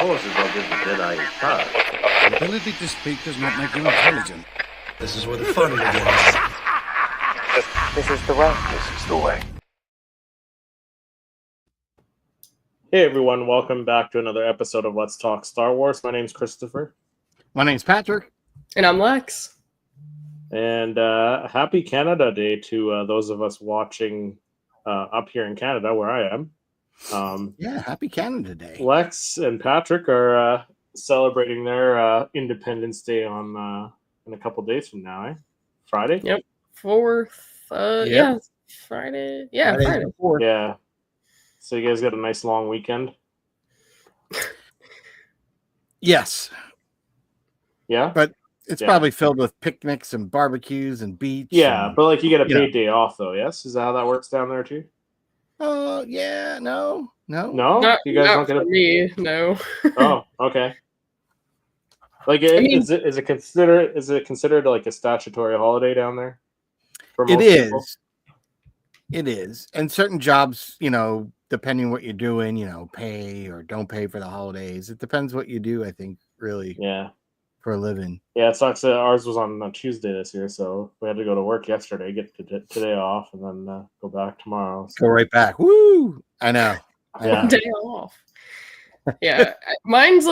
force is what gives the Jedi his power. The ability to speak does not make you intelligent. This is where the fun begins. This is the way. This is the way. Hey everyone, welcome back to another episode of Let's Talk Star Wars. My name's Christopher. My name's Patrick. And I'm Lex. And happy Canada Day to those of us watching up here in Canada, where I am. Happy Canada Day. Lex and Patrick are celebrating their Independence Day on in a couple days from now, eh? Friday? Yep. 4th. Yeah, Friday. Yeah, Friday. Yeah. So you guys got a nice long weekend? Yes. Yeah? But it's probably filled with picnics and barbecues and beach. Yeah, and, but like you get a paid day off though, yes? Is that how that works down there too? Yeah, no. No? You guys don't get for me, no. Oh, okay. Like, is it considered like a statutory holiday down there? For most people? It is. And certain jobs, depending what you're doing, pay or don't pay for the holidays. It depends what you do, I think, really. Yeah. For a living. Yeah, it sucks. Ours was on Tuesday this year, so we had to go to work yesterday, get today off, and then go back tomorrow. So. Go right back. Woo! I know. Yeah. Day off. Yeah. Mine's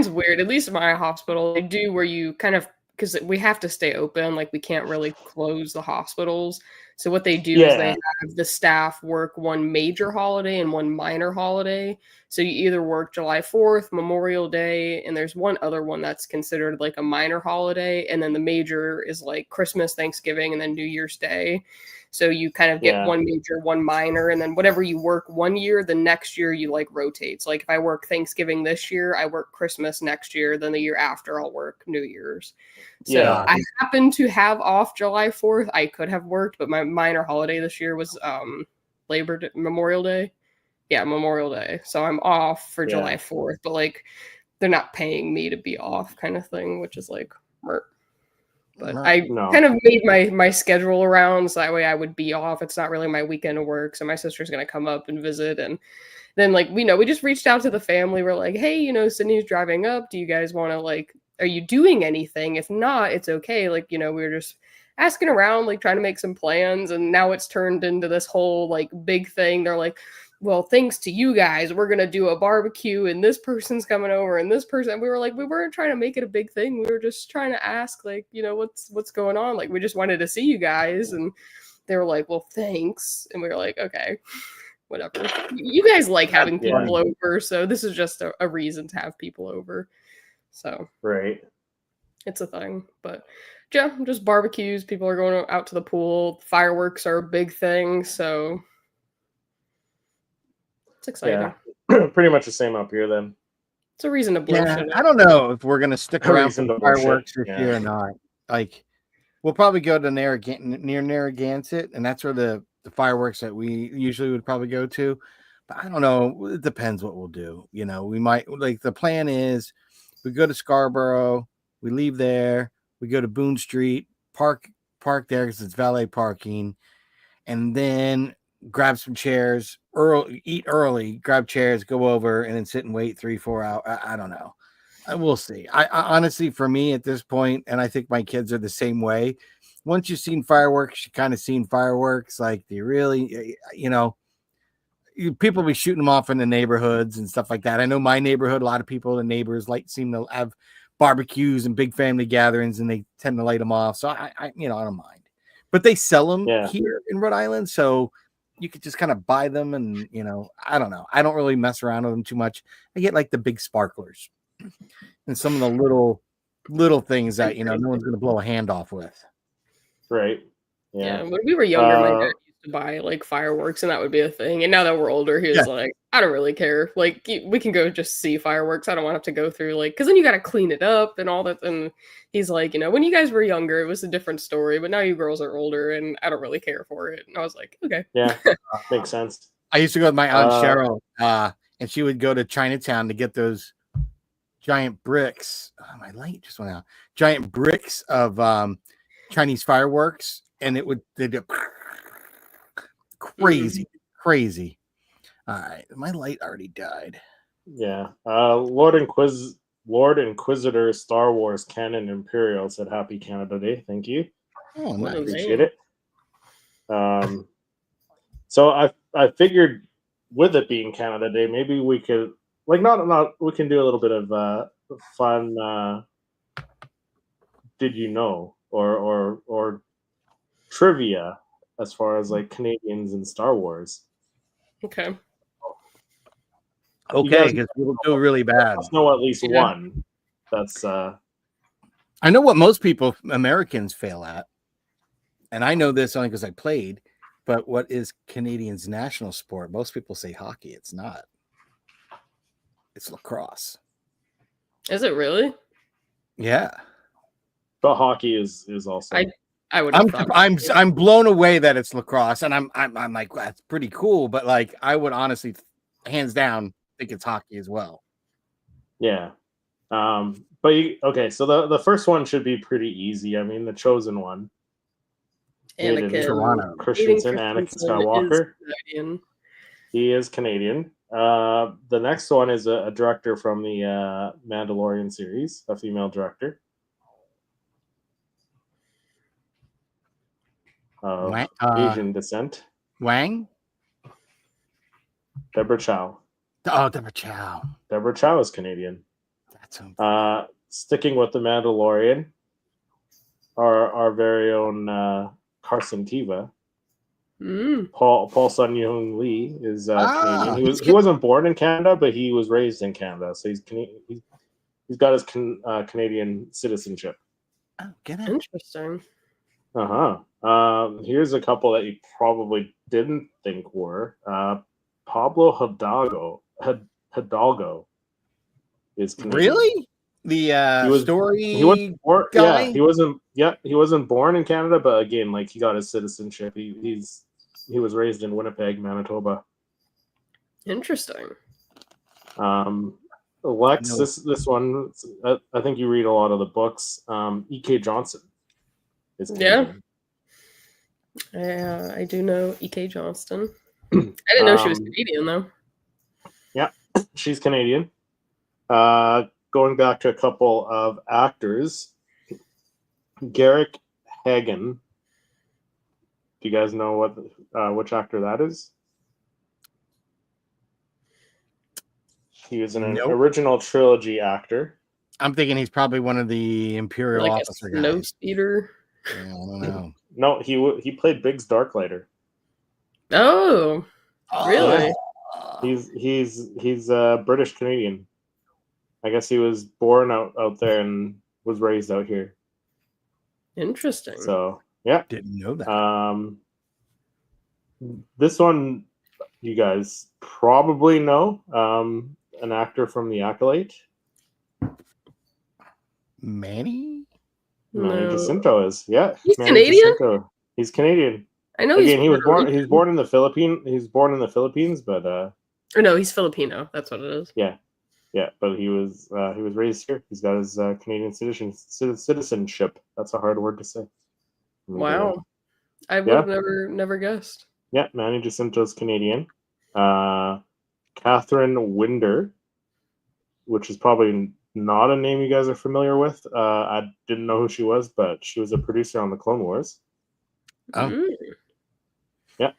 weird. At least in my hospital, they do where you kind of, because we have to stay open, like we can't really close the hospitals. So what they do is they have the staff work one major holiday and one minor holiday. So you either work July 4th, Memorial Day, and there's one other one that's considered like a minor holiday. And then the major is like Christmas, Thanksgiving, and then New Year's Day. So you kind of get one major, one minor, and then whatever you work one year, the next year you like rotate. So like if I work Thanksgiving this year, I work Christmas next year, then the year after I'll work New Year's. So I happen to have off July 4th. I could have worked, but my minor holiday this year was Memorial Day. Yeah, Memorial Day. So I'm off for July 4th, but like they're not paying me to be off kind of thing, which is like But I kind of made my schedule around so that way I would be off. It's not really my weekend of work. So my sister's going to come up and visit. And then we just reached out to the family. We're like, hey, Sydney's driving up. Do you guys want to are you doing anything? If not, it's okay. We were just asking around, trying to make some plans. And now it's turned into this whole big thing. They're like, well, thanks to you guys, we're going to do a barbecue and this person's coming over and this person. We were like, we weren't trying to make it a big thing. We were just trying to ask, what's going on? We just wanted to see you guys. And they were like, well, thanks. And we were like, okay, whatever. You guys like having people over. So this is just a reason to have people over. So right. It's a thing. But yeah, just barbecues. People are going out to the pool. Fireworks are a big thing. So it's exciting. Yeah, pretty much the same up here then. It's a reason to blow shit up. I don't know if we're going to stick around for fireworks this year or not. We'll probably go to near Narragansett, and that's where the fireworks that we usually would probably go to. But I don't know. It depends what we'll do. We might, the plan is we go to Scarborough, we leave there, we go to Boone Street, park there because it's valet parking, and then grab some chairs, eat early, grab chairs, go over, and then sit and wait 3-4 hours. I don't know. We'll see. I honestly, for me at this point, and I think my kids are the same way, once you've seen fireworks, you kind of seen fireworks. Do you really, people be shooting them off in the neighborhoods and stuff like that. I know my neighborhood, a lot of people, the neighbors seem to have barbecues and big family gatherings, and they tend to light them off. So I don't mind. But they sell them here in Rhode Island, so you could just kind of buy them, and I don't know. I don't really mess around with them too much. I get the big sparklers and some of the little things that no one's going to blow a hand off with. Right. Yeah. When we were younger, my dad used to buy fireworks, and that would be a thing. And now that we're older, he's like, I don't really care. We can go just see fireworks. I don't want to have to go through because then you got to clean it up and all that. And he's like, when you guys were younger, it was a different story, but now you girls are older, and I don't really care for it. And I was like, okay. Yeah, makes sense. I used to go with my aunt Cheryl, and she would go to Chinatown to get those giant bricks. Oh, my light just went out. Giant bricks of Chinese fireworks, and they do crazy. All right, my light already died. Yeah. Lord Inquisitor Star Wars Canon Imperial said Happy Canada Day. Thank you. Oh, What a nice. Appreciate name. it. So I figured with it being Canada Day, maybe we could not we can do a little bit of fun did you know or trivia as far as like Canadians and Star Wars. Okay. You guys Okay, because we'll do really bad. must know at least Yeah. one. That's I know what most people, Americans, fail at, and I know this only because I played. But what is Canadians' national sport? Most people say hockey. It's not. It's lacrosse. Is it really? Yeah, but hockey is also I would have thought. I'm blown away that it's lacrosse, and I'm like, well, that's pretty cool. But like, I would honestly, hands down, think it's hockey as well. yeah. Okay, so the first one should be pretty easy. I mean, the chosen one. Anakin Toronto. Christensen, Anakin Skywalker. Is Canadian. He is Canadian. The next one is a director from the Mandalorian series, a female director. Of Asian descent. Wang? Deborah Chow. Oh, Deborah Chow. Deborah Chow is Canadian. That's sticking with the Mandalorian, our very own Carson Teva. Paul Sun Young Lee is Canadian. He wasn't born in Canada, but he was raised in Canada, so he's got his Canadian citizenship. Oh, get it. Interesting. Here's a couple that you probably didn't think were Pablo Hidalgo is Canadian. Really? The story he wasn't born, guy? Yeah, he wasn't born in Canada, but again, like he got his citizenship. He was raised in Winnipeg, Manitoba. Interesting. Lex, this one, I think you read a lot of the books. E.K. Johnson is Canadian. Yeah, I do know E.K. Johnston. I didn't know she was Canadian though. Yeah, she's Canadian. Going back to a couple of actors, Garrick Hagen. Do you guys know which actor that is? He was an original trilogy actor. I'm thinking he's probably one of the Imperial like officer a guys. snow speeder. Yeah, I don't know. No, he played Biggs Darklighter. Oh, really? He's British Canadian. I guess he was born out there and was raised out here. Interesting. So yeah, didn't know that. This one you guys probably know. An actor from The Acolyte. Manny Jacinto is He's Manny Canadian. Jacinto. He's Canadian. I know. Again, he was born in the Philippines. He's born in the Philippines, but or no, he's Filipino. That's what it is. Yeah, but he was raised here. He's got his Canadian citizenship. That's a hard word to say. Wow, I would have never guessed. Yeah, Manny Jacinto's Canadian. Catherine Winder, which is probably not a name you guys are familiar with. I didn't know who she was, but she was a producer on the Clone Wars. Oh. Yeah.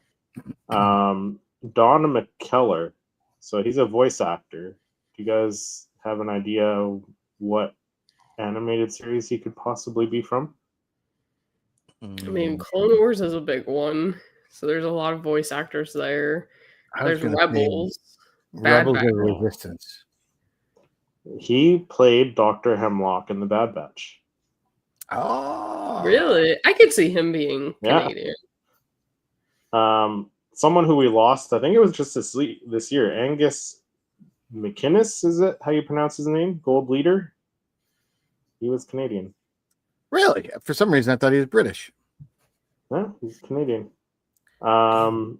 Don McKellar. So he's a voice actor. Do you guys have an idea what animated series he could possibly be from? I mean, Clone Wars is a big one, so there's a lot of voice actors there. There's Rebels. Rebels of Resistance. He played Dr. Hemlock in The Bad Batch. Oh, really? I could see him being Canadian. Someone who we lost, I think it was just this year, Angus McInnes, is it how you pronounce his name? Gold Leader. He was Canadian. Really? For some reason, I thought he was British. No, he's Canadian. Alan.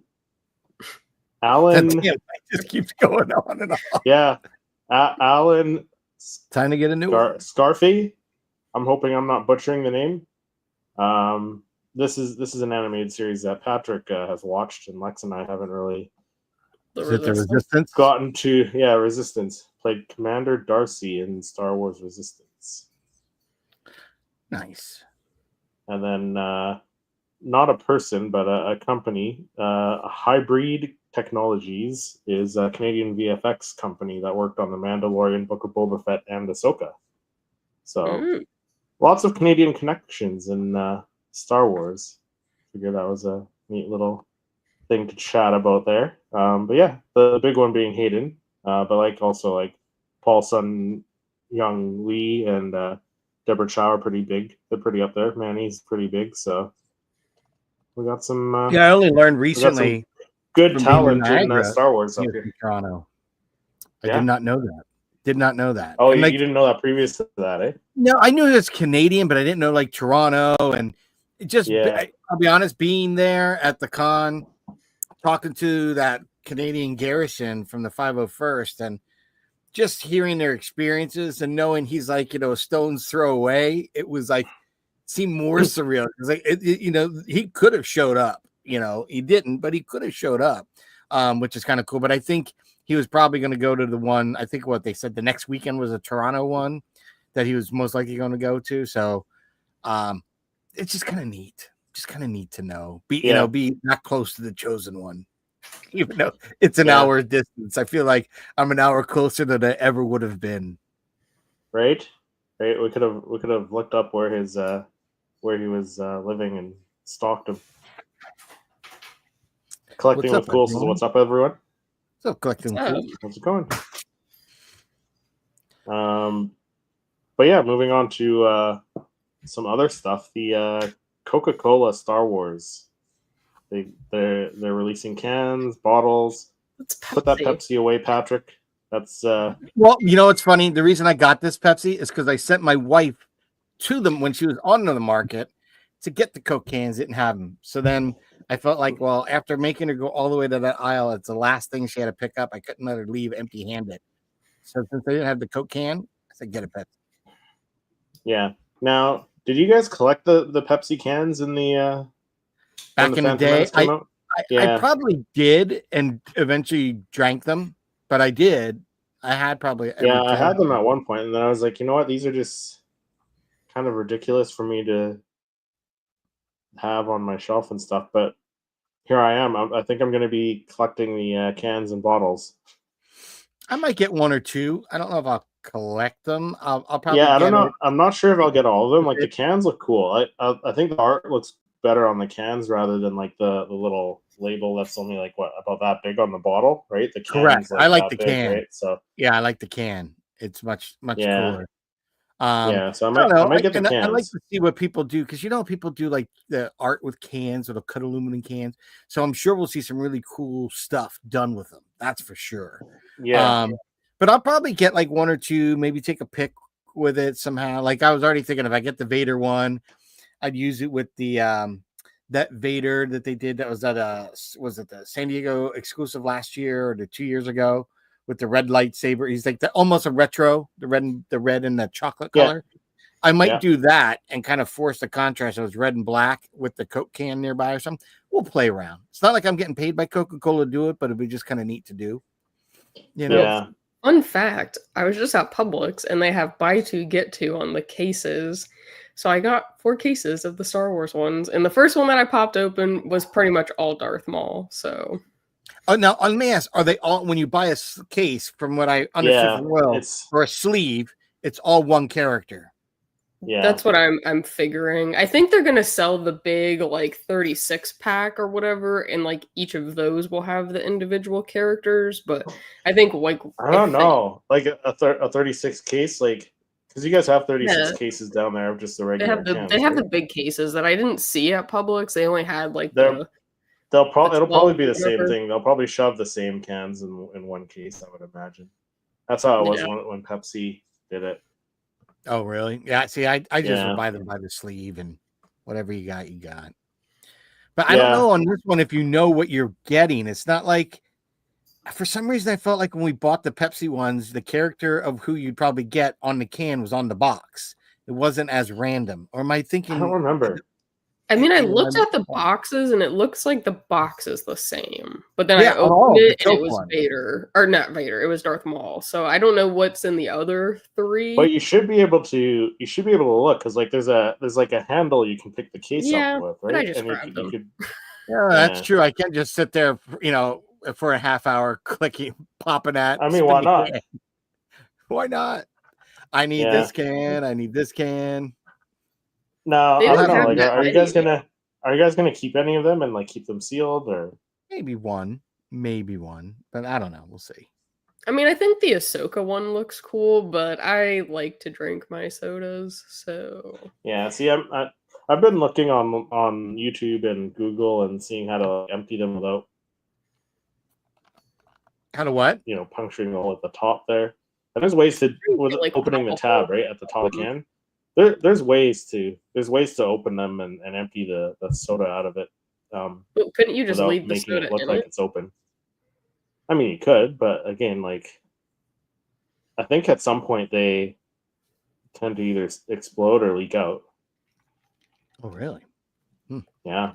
It just keeps going on and on. Yeah, Alan. Time to get a new one. Scarfy. I'm hoping I'm not butchering the name. This is an animated series that Patrick has watched, and Lex and I haven't really The Is it the Resistance. Resistance? gotten to Resistance. Played Commander Darcy in Star Wars Resistance. Nice. And then not a person, but a company, Hybrid Technologies is a Canadian VFX company that worked on The Mandalorian, Book of Boba Fett, and Ahsoka. So lots of Canadian connections in Star Wars. Figured that was a neat little thing to chat about there. But yeah, the big one being Hayden, but also Paul Sun Young Lee and Deborah Chow are pretty big. They're pretty up there. Manny's pretty big, so we got some. I only learned recently Good from being in talent in Niagara, Star Wars up he was here. from Toronto. I Yeah. did not know that. Did not know that. Oh, And, you didn't know that previous to that, eh? No, I knew it's Canadian, but I didn't know Toronto. And it just, I'll be honest, being there at the con, talking to that Canadian garrison from the 501st, and just hearing their experiences and knowing he's a stone's throw away, it was seemed more surreal because he could have showed up. He didn't, but he could have showed up, which is kind of cool. But I think he was probably going to go to the one. I think what they said the next weekend was a Toronto one that he was most likely going to go to. So it's just kind of neat. Just kind of neat to know. Be not close to the chosen one, even though it's an hour distance. I feel like I'm an hour closer than I ever would have been. Right. We could have looked up where he was living and stalked him. Collecting with Cool says, "What's up, everyone?" What's up, Collecting with Cool? How's it going? But yeah, moving on to some other stuff. The Coca-Cola Star Wars. They're releasing cans, bottles. Put that Pepsi away, Patrick. That's well, it's funny. The reason I got this Pepsi is because I sent my wife to them when she was on the market to get the Coke cans, didn't have them. So then I felt like, well, after making her go all the way to that aisle, it's the last thing she had to pick up. I couldn't let her leave empty-handed. So since they didn't have the Coke can, I said, get a Pepsi. Yeah. Now, did you guys collect the Pepsi cans in the back in the day? I probably did and eventually drank them, but I did. I had probably I had them at one point, and then I was like, you know what? These are just kind of ridiculous for me to have on my shelf and stuff. But here I am. I think I'm going to be collecting the cans and bottles. I might get one or two. I don't know if I'll collect them. I'll probably. Yeah, I don't know. I'm not sure if I'll get all of them. Like the cans look cool. I think the art looks better on the cans rather than the little label that's only about that big on the bottle, right? The can. Correct. I like the can. Right? So yeah, I like the can. It's much cooler. So I might get the cans. I like to see what people do because people do the art with cans or they'll cut aluminum cans. So I'm sure we'll see some really cool stuff done with them. That's for sure. Yeah. But I'll probably get one or two, maybe take a pic with it somehow. I was already thinking if I get the Vader one, I'd use it with the that Vader that they did that was at was it the San Diego exclusive last year or 2 years ago with the red lightsaber. He's almost a retro, the red and the chocolate color. I might do that and kind of force the contrast. It was red and black with the Coke can nearby or something. We'll play around. It's not like I'm getting paid by Coca-Cola to do it, but it'd be just kind of neat to do. Yeah. Fun fact, I was just at Publix and they have buy two, get two on the cases. So I got 4 cases of the Star Wars ones. And the first one that I popped open was pretty much all Darth Maul. So. Oh, now let me ask: are they all when you buy a case? From what I understood, or a sleeve, it's all one character. Yeah, that's what I'm figuring. I think they're gonna sell the big 36 pack or whatever, and each of those will have the individual characters. But I think I don't know, a 36 case, because you guys have 36 cases down there of just the regular. They have the big cases that I didn't see at Publix. They only had it'll probably be the same thing. They'll probably shove the same cans in one case, I would imagine. That's how it was when Pepsi did it. Oh, really? Yeah. See, I just would buy them by the sleeve and whatever you got, you got. But I don't know on this one if you know what you're getting. It's not for some reason I felt like when we bought the Pepsi ones, the character of who you'd probably get on the can was on the box. It wasn't as random. Or am I thinking? I don't remember. I mean, I looked at the boxes and it looks like the box is the same. But then I opened it and it was Vader. Or not Vader, it was Darth Maul. So I don't know what's in the other 3. But you should be able to look, because like there's like a handle you can pick the case up with, right? But I just and grabbed them. Yeah, that's true. I can't just sit there, for a half hour clicking, popping at. I mean, why not? Why not? I need this can. I need this can. No, I don't know. Like, are you guys gonna keep any of them and like keep them sealed, or maybe one, but I don't know. We'll see. I mean, I think the Ahsoka one looks cool, but I like to drink my sodas, so yeah. See, I've been looking on YouTube and Google and seeing how to empty them without what? Puncturing a hole at the top there. And there's ways to with opening the tab right at the top of the can. There's ways to open them and empty the soda out of it. But couldn't you just leave the soda look in like it? It's open? I mean, you could, but again, like I think at some point they tend to either explode or leak out. Oh, really? Yeah.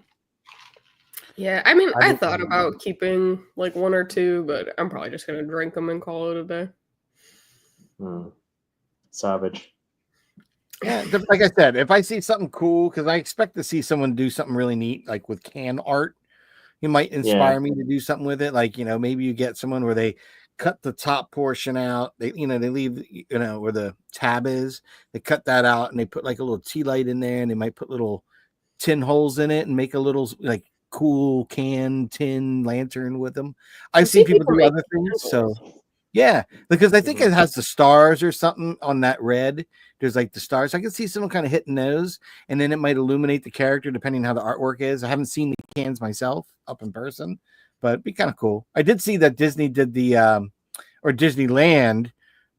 Yeah, I mean, I thought about keeping like 1 or 2, but I'm probably just gonna drink them and call it a day. Savage. Yeah, like I said, if I see something cool, because I expect to see someone do something really neat, like with can art, you might inspire me to do something with it. Like, maybe you get someone where they cut the top portion out. They leave, where the tab is. They cut that out and they put like a little tea light in there, and they might put little tin holes in it and make a little like cool tin lantern with them. I've seen people do other things, so. Yeah, because I think it has the stars or something on that red. There's like the stars. I can see someone kind of hitting those, and then it might illuminate the character depending on how the artwork is. I haven't seen the cans myself up in person, but it'd be kind of cool. I did see that Disney did or Disneyland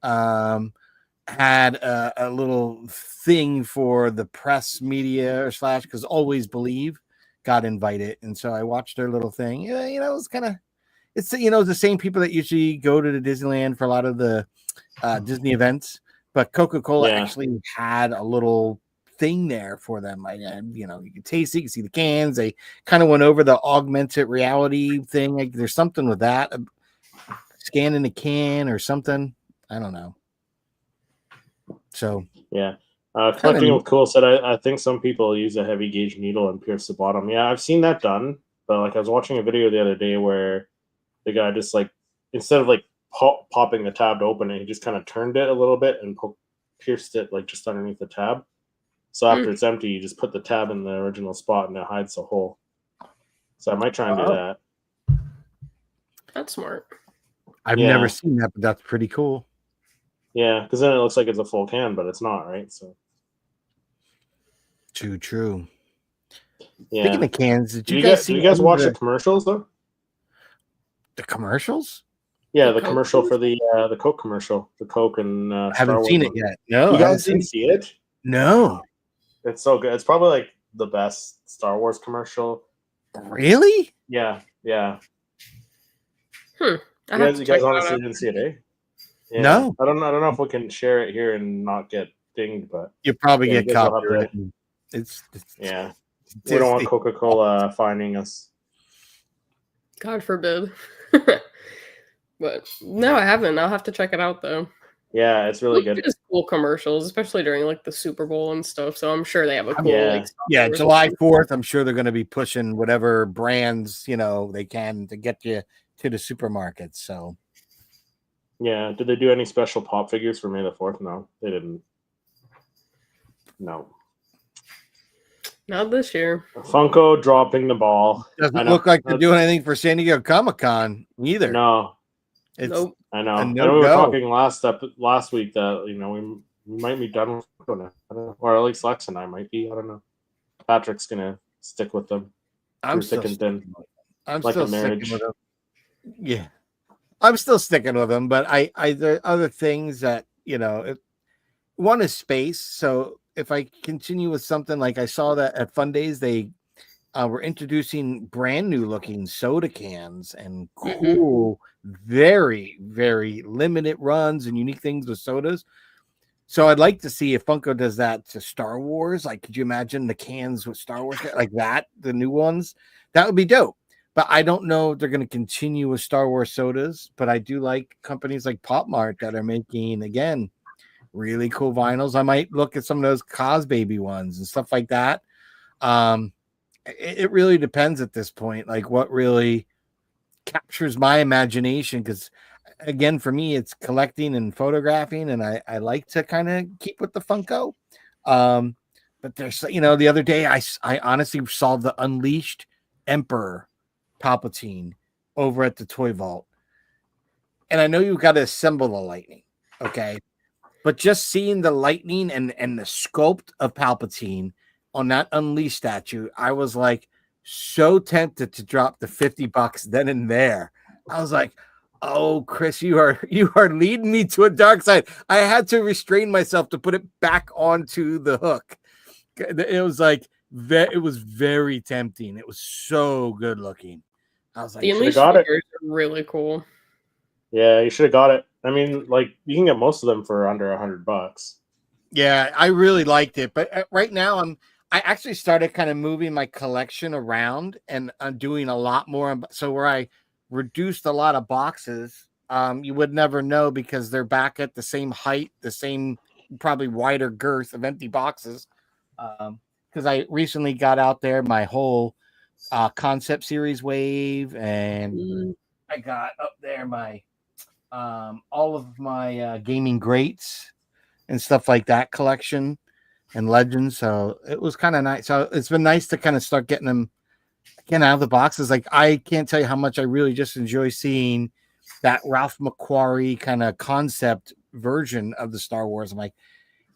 had a little thing for the press media / because Always Believe got invited, and so I watched their little thing. It was kind of. It's the same people that usually go to the Disneyland for a lot of the Disney events, but Coca-Cola actually had a little thing there for them. You can taste it, you can see the cans. They kind of went over the augmented reality thing. Like there's something with that, scanning the can or something. I don't know. So yeah, connecting with Cool said I think some people use a heavy gauge needle and pierce the bottom. Yeah, I've seen that done, but like I was watching a video the other day where the guy just like instead of like popping the tab to open it, he just kind of turned it a little bit and pierced it like just underneath the tab. So after it's empty, you just put the tab in the original spot and it hides the hole. So I might try and do that. That's smart. I've never seen that, but that's pretty cool. Yeah, because then it looks like it's a full can, but it's not, right? So true. Yeah. Speaking of cans, do you guys watch the commercials though? The commercials? Yeah, the commercial for the Coke commercial, the Coke and I haven't seen it yet. No, you guys didn't see it? No, it's so good. It's probably like the best Star Wars commercial. Really? Yeah. You guys honestly didn't see it, eh? Yeah. No, I don't know if we can share it here and not get dinged, but you probably get copyright. It's yeah. We don't want Coca-Cola finding us. God forbid. But no, I haven't. I'll have to check it out though. Yeah, it's really good. It's cool commercials, especially during like the Super Bowl and stuff. So I'm sure they have a cool July 4th. I'm sure they're going to be pushing whatever brands they can to get you to the supermarkets. So yeah, did they do any special pop figures for May the 4th? No, they didn't. No. Not this year. Funko dropping the ball. Doesn't look like they're doing anything for San Diego Comic-Con either. No. Nope. I know. And we were talking last week that we might be done with Funko now. Or at least Lex and I might be. I don't know. Patrick's gonna stick with them. I'm still sticking with them. Yeah. I'm still sticking with them, but there are other things that one is space. So if I continue with something like I saw that at Fun Days, they were introducing brand new looking soda cans and cool, very, very limited runs and unique things with sodas. So I'd like to see if Funko does that to Star Wars. Like, could you imagine the cans with Star Wars like that? The new ones, that would be dope. But I don't know if they're going to continue with Star Wars sodas. But I do like companies like Pop Mart that are making, again, really cool vinyls. I might look at some of those Cos Baby ones and stuff like that. It really depends at this point, like what really captures my imagination. Because again, for me, it's collecting and photographing, and I like to kind of keep with the Funko. But there's, the other day I honestly saw the Unleashed Emperor Palpatine over at the Toy Vault, and I know you've got to assemble the lightning, okay? But just seeing the lightning and the sculpt of Palpatine on that Unleashed statue, I was like so tempted to drop the $50 then and there. I was like, oh, Chris, you are leading me to a dark side. I had to restrain myself to put it back onto the hook. It was like, it was very tempting. It was so good looking. I was like, the Unleashed figures are really cool. Yeah, you should have got it. I mean, like, you can get most of them for under $100. Yeah, I really liked it. But right now I actually started kind of moving my collection around, and I'm doing a lot more. So where I reduced a lot of boxes, you would never know because they're back at the same height, the same probably wider girth of empty boxes. Because I recently got out there my whole concept series wave, and I got up there my all of my gaming greats and stuff like that collection and legends. So it was kind of nice. So it's been nice to kind of start getting them again out of the boxes. Like, I can't tell you how much I really just enjoy seeing that Ralph McQuarrie kind of concept version of the Star Wars. I'm like,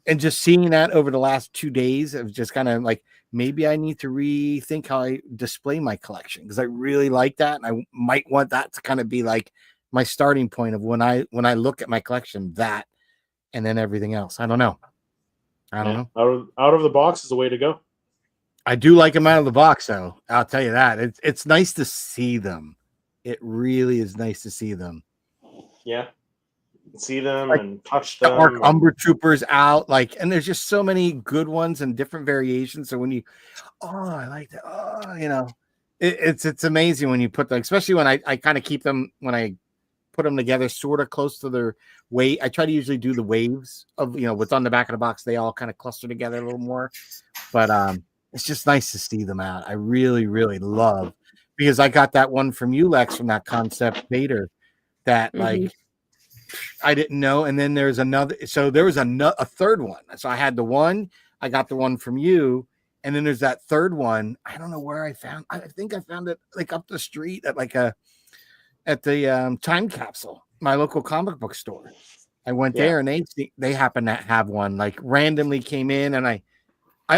and just seeing that over the last 2 days of just kind of like, maybe I need to rethink how I display my collection, because I really like that. And I might want that to kind of be like my starting point of when I look at my collection, that, and then everything else. I don't know. Out of the box is the way to go. I do like them out of the box, though. I'll tell you that. It's nice to see them. It really is nice to see them. Yeah. See them like, and touch them. Arc Umbra Troopers out. Like, and there's just so many good ones and different variations. So when you, I like that. It's amazing when you put them, especially when I kind of keep them, when I put them together sort of close to their weight. I try to usually do the waves of, what's on the back of the box. They all kind of cluster together a little more, but it's just nice to see them out. I really, really love, because I got that one from you, Lex, from that concept Vader that like I didn't know. And then there's another, so there was a third one. So I had the one, I got the one from you. And then there's that third one. I don't know where I think I found it like up the street at the Time Capsule, my local comic book store. I went there and they happened to have one, like randomly came in, and I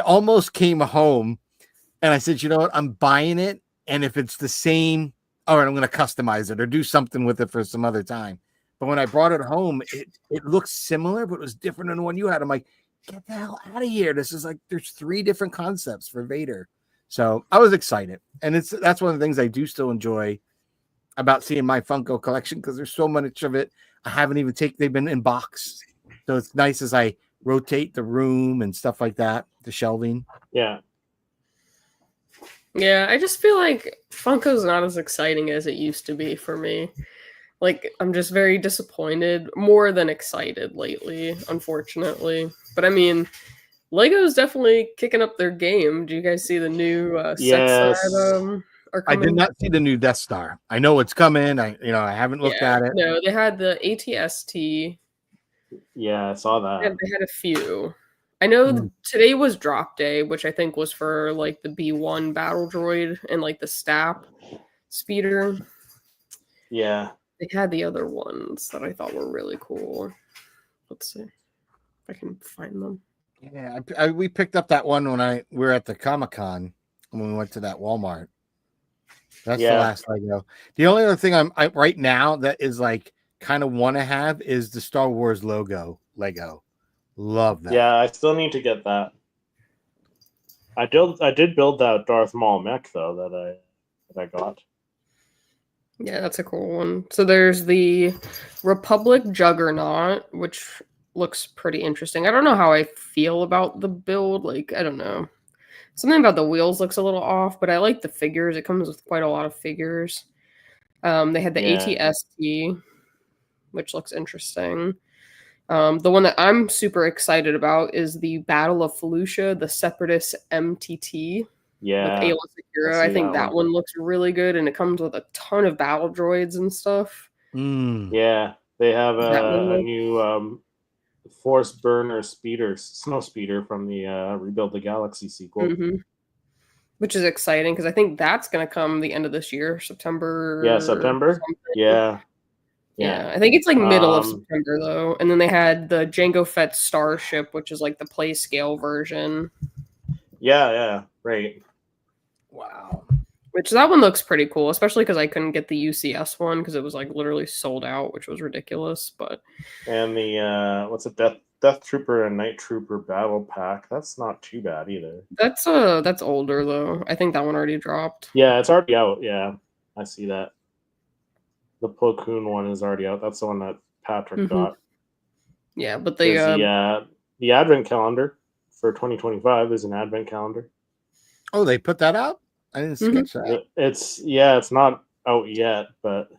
almost came home and I said, you know what, I'm buying it. And if it's the same, all right, I'm going to customize it or do something with it for some other time. But when I brought it home, it looks similar, but it was different than the one you had. I'm like, get the hell out of here. This is like, there's 3 different concepts for Vader. So I was excited. And that's one of the things I do still enjoy about seeing my Funko collection, because there's so much of it I haven't even taken. They've been in box. So it's nice as I rotate the room and stuff like that, the shelving. Yeah. Yeah, I just feel like Funko's not as exciting as it used to be for me. Like, I'm just very disappointed, more than excited lately, unfortunately. But I mean, Lego's definitely kicking up their game. Do you guys see the new sets that are coming? I did not see the new Death Star. I know it's coming. I haven't looked at it. No, they had the ATST. Yeah, I saw that. They had a few. I know today was drop day, which I think was for like the B1 battle droid and like the STAP speeder. Yeah. They had the other ones that I thought were really cool. Let's see if I can find them. Yeah, we picked up that one when we were at the Comic-Con when we went to that Walmart. That's the last Lego. The only other thing I right now that is like kind of want to have is the Star Wars logo Lego. Love that. Yeah, I still need to get that. I did build that Darth Maul mech though that I got. Yeah, that's a cool one. So there's the Republic Juggernaut, which looks pretty interesting. I don't know how I feel about the build. Like, I don't know. Something about the wheels looks a little off, but I like the figures. It comes with quite a lot of figures. They had the ATST, which looks interesting. The one that I'm super excited about is the Battle of Felucia, the Separatist MTT. Yeah. With Ayla Secura. I think that one looks really good, and it comes with a ton of battle droids and stuff. Yeah, they have a new Force Burner snow speeder from the Rebuild the Galaxy sequel. Mm-hmm. Which is exciting because I think that's going to come the end of this year, September. Yeah, September. Yeah. I think it's like middle of September though. And then they had the Jango Fett Starship, which is like the play scale version. Yeah, right. Wow. Which that one looks pretty cool, especially because I couldn't get the UCS one because it was like literally sold out, which was ridiculous. But and the what's it, Death Trooper and Night Trooper battle pack? That's not too bad either. That's older though. I think that one already dropped. Yeah, it's already out. Yeah, I see that. The Plo Koon one is already out. That's the one that Patrick got. Yeah, but the Advent calendar for 2025. There's an Advent calendar. Oh, they put that out? I didn't sketch that. It's not out yet, but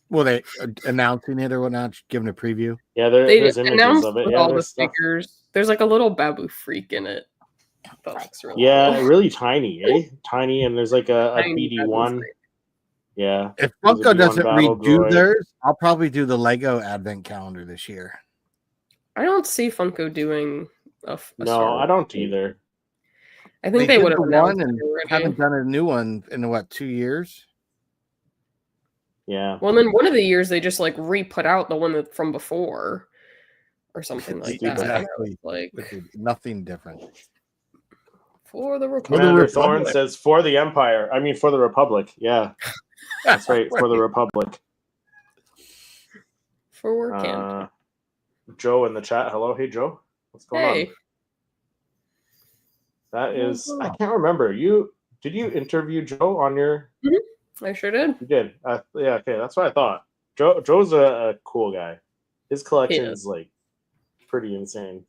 they announcing it or whatnot, giving a preview. Yeah, there's images of it. Yeah, all the figures. There's like a little Babu Freak in it. That looks really cool. Really tiny, eh? Tiny, and there's like a BD1. Yeah. If Funko doesn't redo theirs, I'll probably do the Lego Advent calendar this year. I don't see Funko doing a no, I don't either. I think they would have one and haven't done a new one in 2 years. Yeah. Well, then one of the years they just like re-put out the one from before, or something like that. Exactly. Like nothing different. For the Republic. Commander Thorne says for the Empire. I mean for the Republic. Yeah. That's right. For the Republic. For work. Joe in the chat. Hello. Hey Joe. What's going on? That is, I can't remember. Did you interview Joe on your? I sure did. You did. Yeah. Okay. That's what I thought. Joe's a cool guy. His collection is like pretty insane.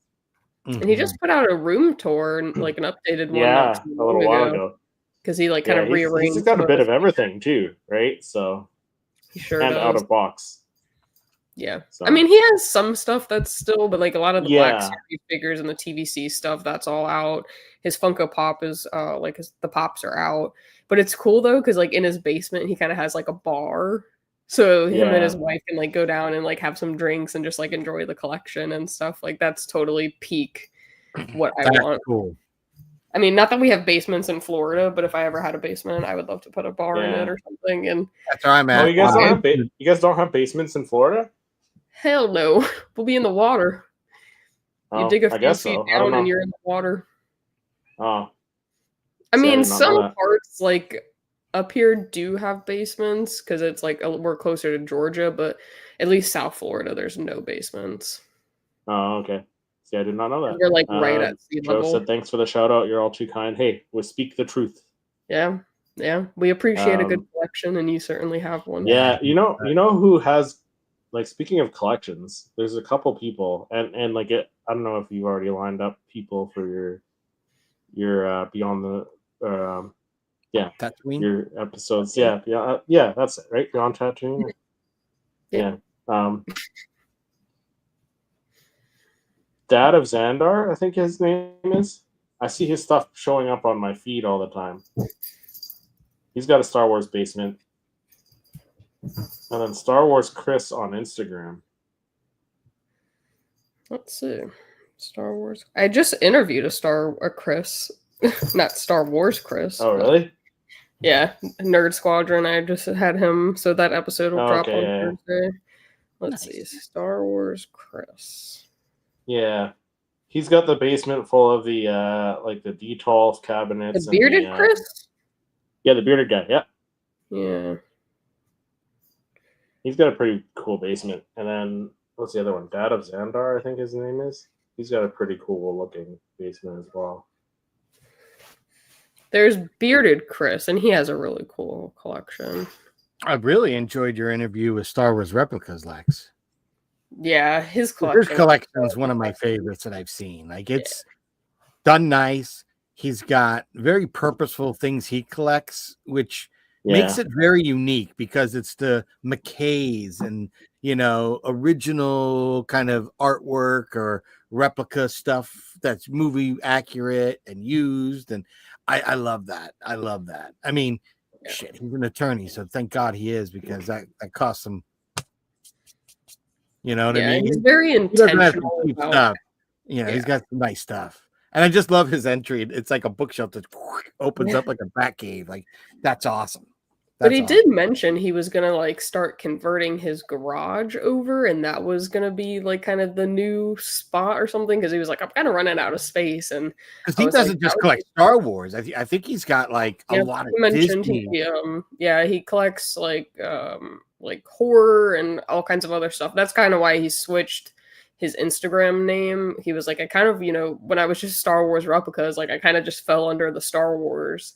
And he just put out a room tour, like an updated one. Yeah, a little while ago. Because he like kind of rearranged. He's got a bit of everything too, right? So he sure and does. Out of box. Yeah, so. I mean, he has some stuff that's still, but like a lot of the Black Series figures and the TVC stuff, that's all out. His Funko Pop is the pops are out, but it's cool though because like in his basement he kind of has like a bar, so him and his wife can like go down and like have some drinks and just like enjoy the collection and stuff. Like that's totally peak what I want. Cool. I mean, not that we have basements in Florida, but if I ever had a basement, I would love to put a bar in it or something. And that's where I'm at. Oh, you guys don't have basements in Florida? Hell no. We'll be in the water. You dig a few feet down and you're in the water. Oh. I mean, some parts like up here do have basements because it's like we're closer to Georgia, but at least South Florida, there's no basements. Oh, okay. See, I did not know that. We're like right at sea level. Joe said, thanks for the shout out. You're all too kind. Hey, we'll speak the truth. Yeah. We appreciate a good collection, and you certainly have one. Yeah, you know who has, like, speaking of collections, there's a couple people, and like I don't know if you've already lined up people for your Beyond the Tatooine? Your episodes. Yeah, that's it, right? Beyond Tatooine. Yeah. Dad of Xandar, I think his name is. I see his stuff showing up on my feed all the time. He's got a Star Wars basement. And then Star Wars Chris on Instagram. Let's see. Star Wars. I just interviewed a Chris. Not Star Wars Chris. Oh, really? Yeah. Nerd Squadron. I just had him. So that episode will drop on Thursday. Let's see. Star Wars Chris. Yeah. He's got the basement full of the the D12 cabinets. The bearded Chris? Yeah, the bearded guy. Yeah. Yeah. He's got a pretty cool basement. And then, what's the other one? Dad of Xandar, I think his name is. He's got a pretty cool looking basement as well. There's bearded Chris, and he has a really cool collection. I really enjoyed your interview with Star Wars Replicas, Lex. Yeah, his His collection. collection is one of my favorites that I've seen. Like it's done nice. He's got very purposeful things he collects, which makes it very unique because it's the McKays and original kind of artwork or replica stuff that's movie accurate and used. And I love that. I love that. I mean, shit, he's an attorney, so thank God he is, because that costs him. You know what I mean? He's very intentional about stuff. He's got some nice stuff. And I just love his entry. It's like a bookshelf that opens up like a bat cave. Like, that's awesome. But he did mention he was going to like start converting his garage over, and that was going to be like kind of the new spot or something, because he was like, I'm kind of running out of space. And because he doesn't just collect Star Wars. I think he's got like a lot of Disney. He collects like horror and all kinds of other stuff. That's kind of why he switched his Instagram name. He was like, I kind of, when I was just Star Wars replicas, like I kind of just fell under the Star Wars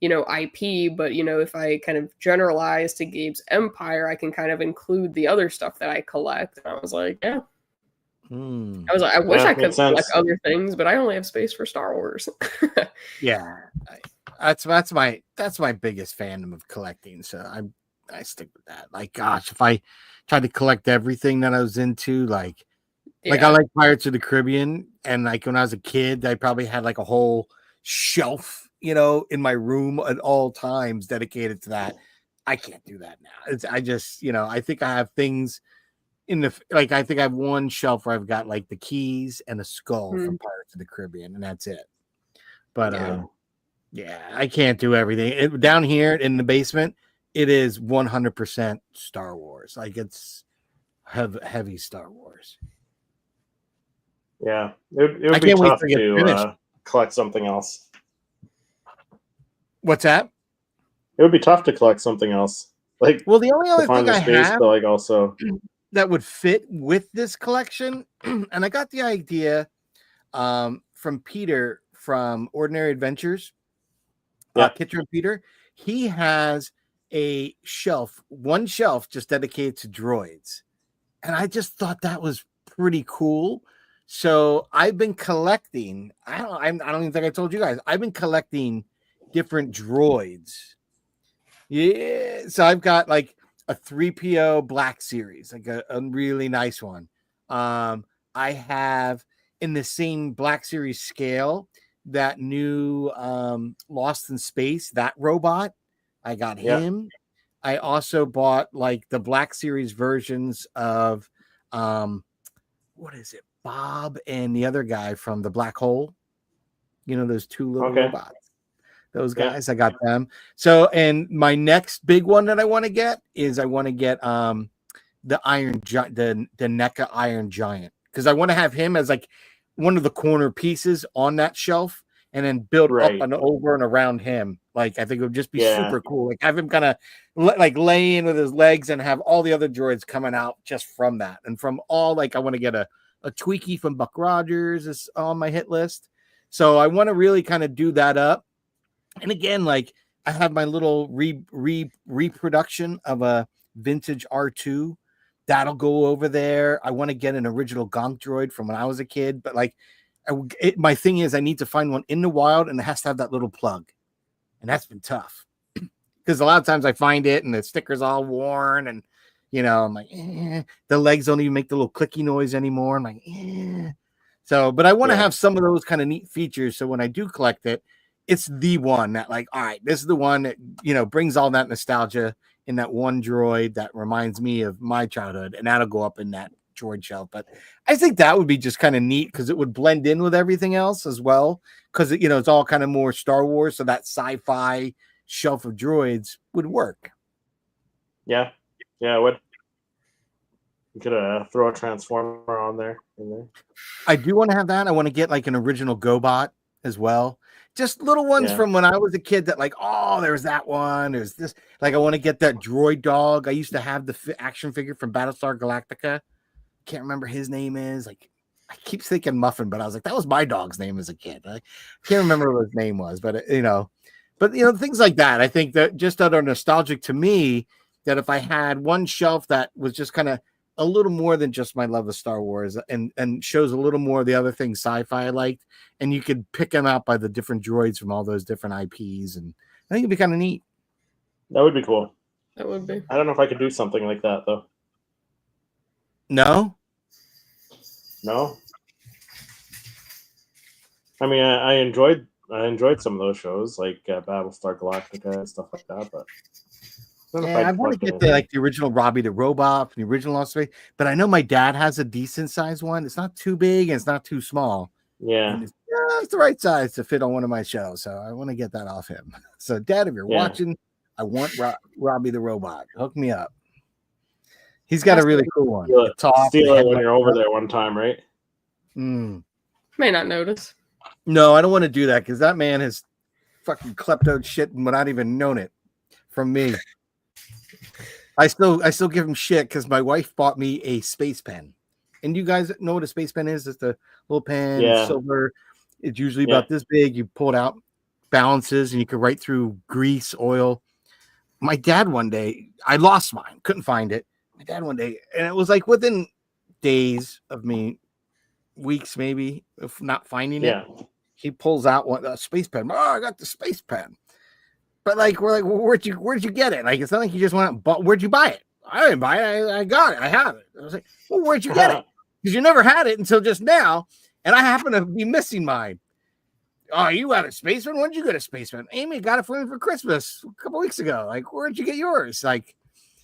IP, but if I kind of generalize to Gabe's Empire, I can kind of include the other stuff that I collect. And I was like, yeah. I was like, I wish I could collect other things, but I only have space for Star Wars. Yeah, that's my biggest fandom of collecting. So I stick with that. Like, gosh, if I tried to collect everything that I was into, like I like Pirates of the Caribbean, and like when I was a kid, I probably had like a whole shelf in my room at all times dedicated to that. I can't do that now. I just, I think I have things I think I have one shelf where I've got like the keys and a skull from Pirates of the Caribbean, and that's it. But I can't do everything. Down here in the basement, it is 100% Star Wars. Like, it's heavy Star Wars. Yeah, it would be tough to collect something else. What's that? It would be tough to collect something else. Like, well, the only other thing I have, but like also that would fit with this collection, and I got the idea from Peter from Ordinary Adventures. Kitcher and Peter. He has a one shelf just dedicated to droids, and I just thought that was pretty cool. So I've been collecting. I don't even think I told you guys. I've been collecting different droids. Yeah, so I've got like a 3PO Black Series, like a really nice one. I have in the same Black Series scale that new Lost in Space, that robot. I got him. I also bought like the Black Series versions of what is it? Bob and the other guy from the Black Hole. Those two little robots. Those guys, I got them. So, and my next big one that I want to get is the NECA Iron Giant, because I want to have him as like one of the corner pieces on that shelf, and then build up and over and around him. Like, I think it would just be super cool. Like, have him kind of like lay in with his legs and have all the other droids coming out just from that. And from all, like, I want to get a Twiki from Buck Rogers is on my hit list. So I want to really kind of do that up. And again, like, I have my little reproduction of a vintage R2 that'll go over there. I want to get an original Gonk droid from when I was a kid, but like, my thing is I need to find one in the wild, and it has to have that little plug, and that's been tough because a lot of times I find it and the sticker's all worn, and I'm like, the legs don't even make the little clicky noise anymore. I'm like, so, but I want to have some of those kind of neat features, so when I do collect it, it's the one that, like, all right, this is the one that brings all that nostalgia in that one droid that reminds me of my childhood, and that'll go up in that droid shelf. But I think that would be just kind of neat because it would blend in with everything else as well, because it's all kind of more Star Wars, so that sci-fi shelf of droids would work. Yeah, it would. You could throw a transformer on there. In there. I do want to have that. I want to get like an original GoBot as well. Just little ones from when I was a kid that, like, oh, there's that one. There's this. Like, I want to get that droid dog. I used to have the action figure from Battlestar Galactica. Can't remember his name is. Like, I keep thinking Muffin, but I was like, that was my dog's name as a kid. I can't remember what his name was, but things like that. I think that just that are nostalgic to me, that if I had one shelf that was just kind of a little more than just my love of Star Wars, and shows a little more of the other things sci-fi I liked, and you could pick them out by the different droids from all those different IPs, and I think it'd be kind of neat. That would be cool. That would be. I don't know if I could do something like that though. No, No. I mean, I enjoyed some of those shows like Battlestar Galactica and stuff like that, but I want to get the original Robbie the Robot from the original Lost Space, but I know my dad has a decent sized one. It's not too big and it's not too small. Yeah, and it's the right size to fit on one of my shows, so I want to get that off him. So, Dad, if you're watching, I want Robbie the Robot. Hook me up. He's got a really cool one. Steal it when you're over there one time, right? May not notice. No, I don't want to do that because that man has fucking kleptoed shit without even known it from me. I still give him shit because my wife bought me a space pen. And you guys know what a space pen is? It's a little pen, silver. It's usually about this big. You pull it out, balances, and you can write through grease, oil. My dad one day, I lost mine, couldn't find it. My dad one day, and it was like within days of me, weeks maybe, if not finding it. He pulls out a space pen. Oh, I got the space pen. But like, we're like, well, where'd you get it? Like, it's not like you just went out and bought. Where'd you buy it? I didn't buy it. I got it. I have it. I was like, well, where'd you get it? Because you never had it until just now, and I happen to be missing mine. Oh, you got a space pen? When did you get a space pen? Amy got it for me for Christmas a couple weeks ago. Like, where'd you get yours? Like,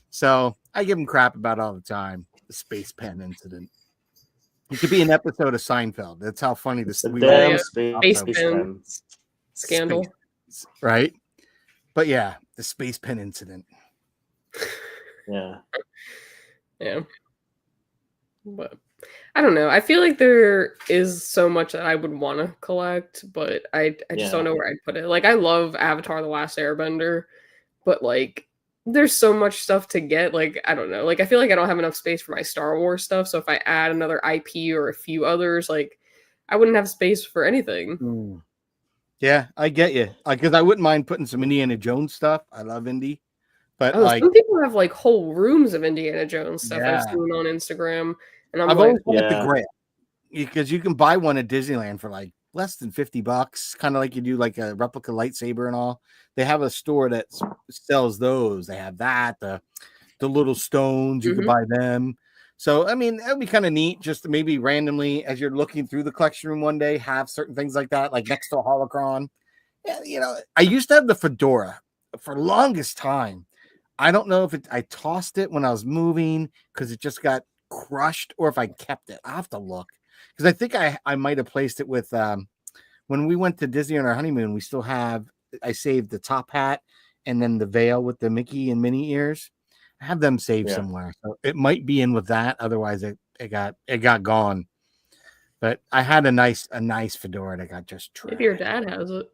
so I give him crap about it all the time. The space pen incident. It could be an episode of Seinfeld. That's how funny this space pen scandal, right? But yeah, the space pen incident. Yeah. But I don't know. I feel like there is so much that I would want to collect, but I just don't know where I'd put it. Like, I love Avatar: The Last Airbender, but like, there's so much stuff to get. Like, I don't know. Like, I feel like I don't have enough space for my Star Wars stuff. So if I add another IP or a few others, like, I wouldn't have space for anything. Yeah, I get you. Because I wouldn't mind putting some Indiana Jones stuff. I love Indy. But some people have like whole rooms of Indiana Jones stuff I've seen on Instagram. And I've always wanted the Grail. Because you can buy one at Disneyland for like less than $50, kind of like you do like a replica lightsaber and all. They have a store that sells those. They have that, the little stones, you can buy them. So, I mean, that would be kind of neat just to maybe randomly, as you're looking through the collection room one day, have certain things like that, like next to a holocron. Yeah, you know, I used to have the fedora for the longest time. I don't know if I tossed it when I was moving because it just got crushed or if I kept it. I'll have to look because I think I might have placed it with when we went to Disney on our honeymoon. We still have, I saved the top hat and then the veil with the Mickey and Minnie ears. I have them saved somewhere, so it might be in with that. Otherwise, it got gone. But I had a nice fedora that got just trashed. Maybe your dad has it.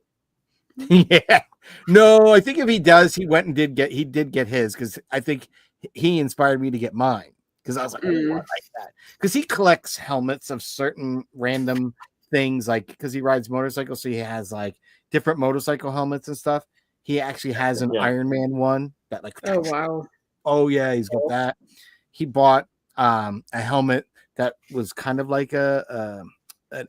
Yeah, no, I think if he does, he went and did get his because I think he inspired me to get mine because I was like, oh, I like that because he collects helmets of certain random things, like because he rides motorcycles, so he has like different motorcycle helmets and stuff. He actually has an Iron Man one that like, oh wow. Oh yeah, he's got that. He bought a helmet that was kind of like an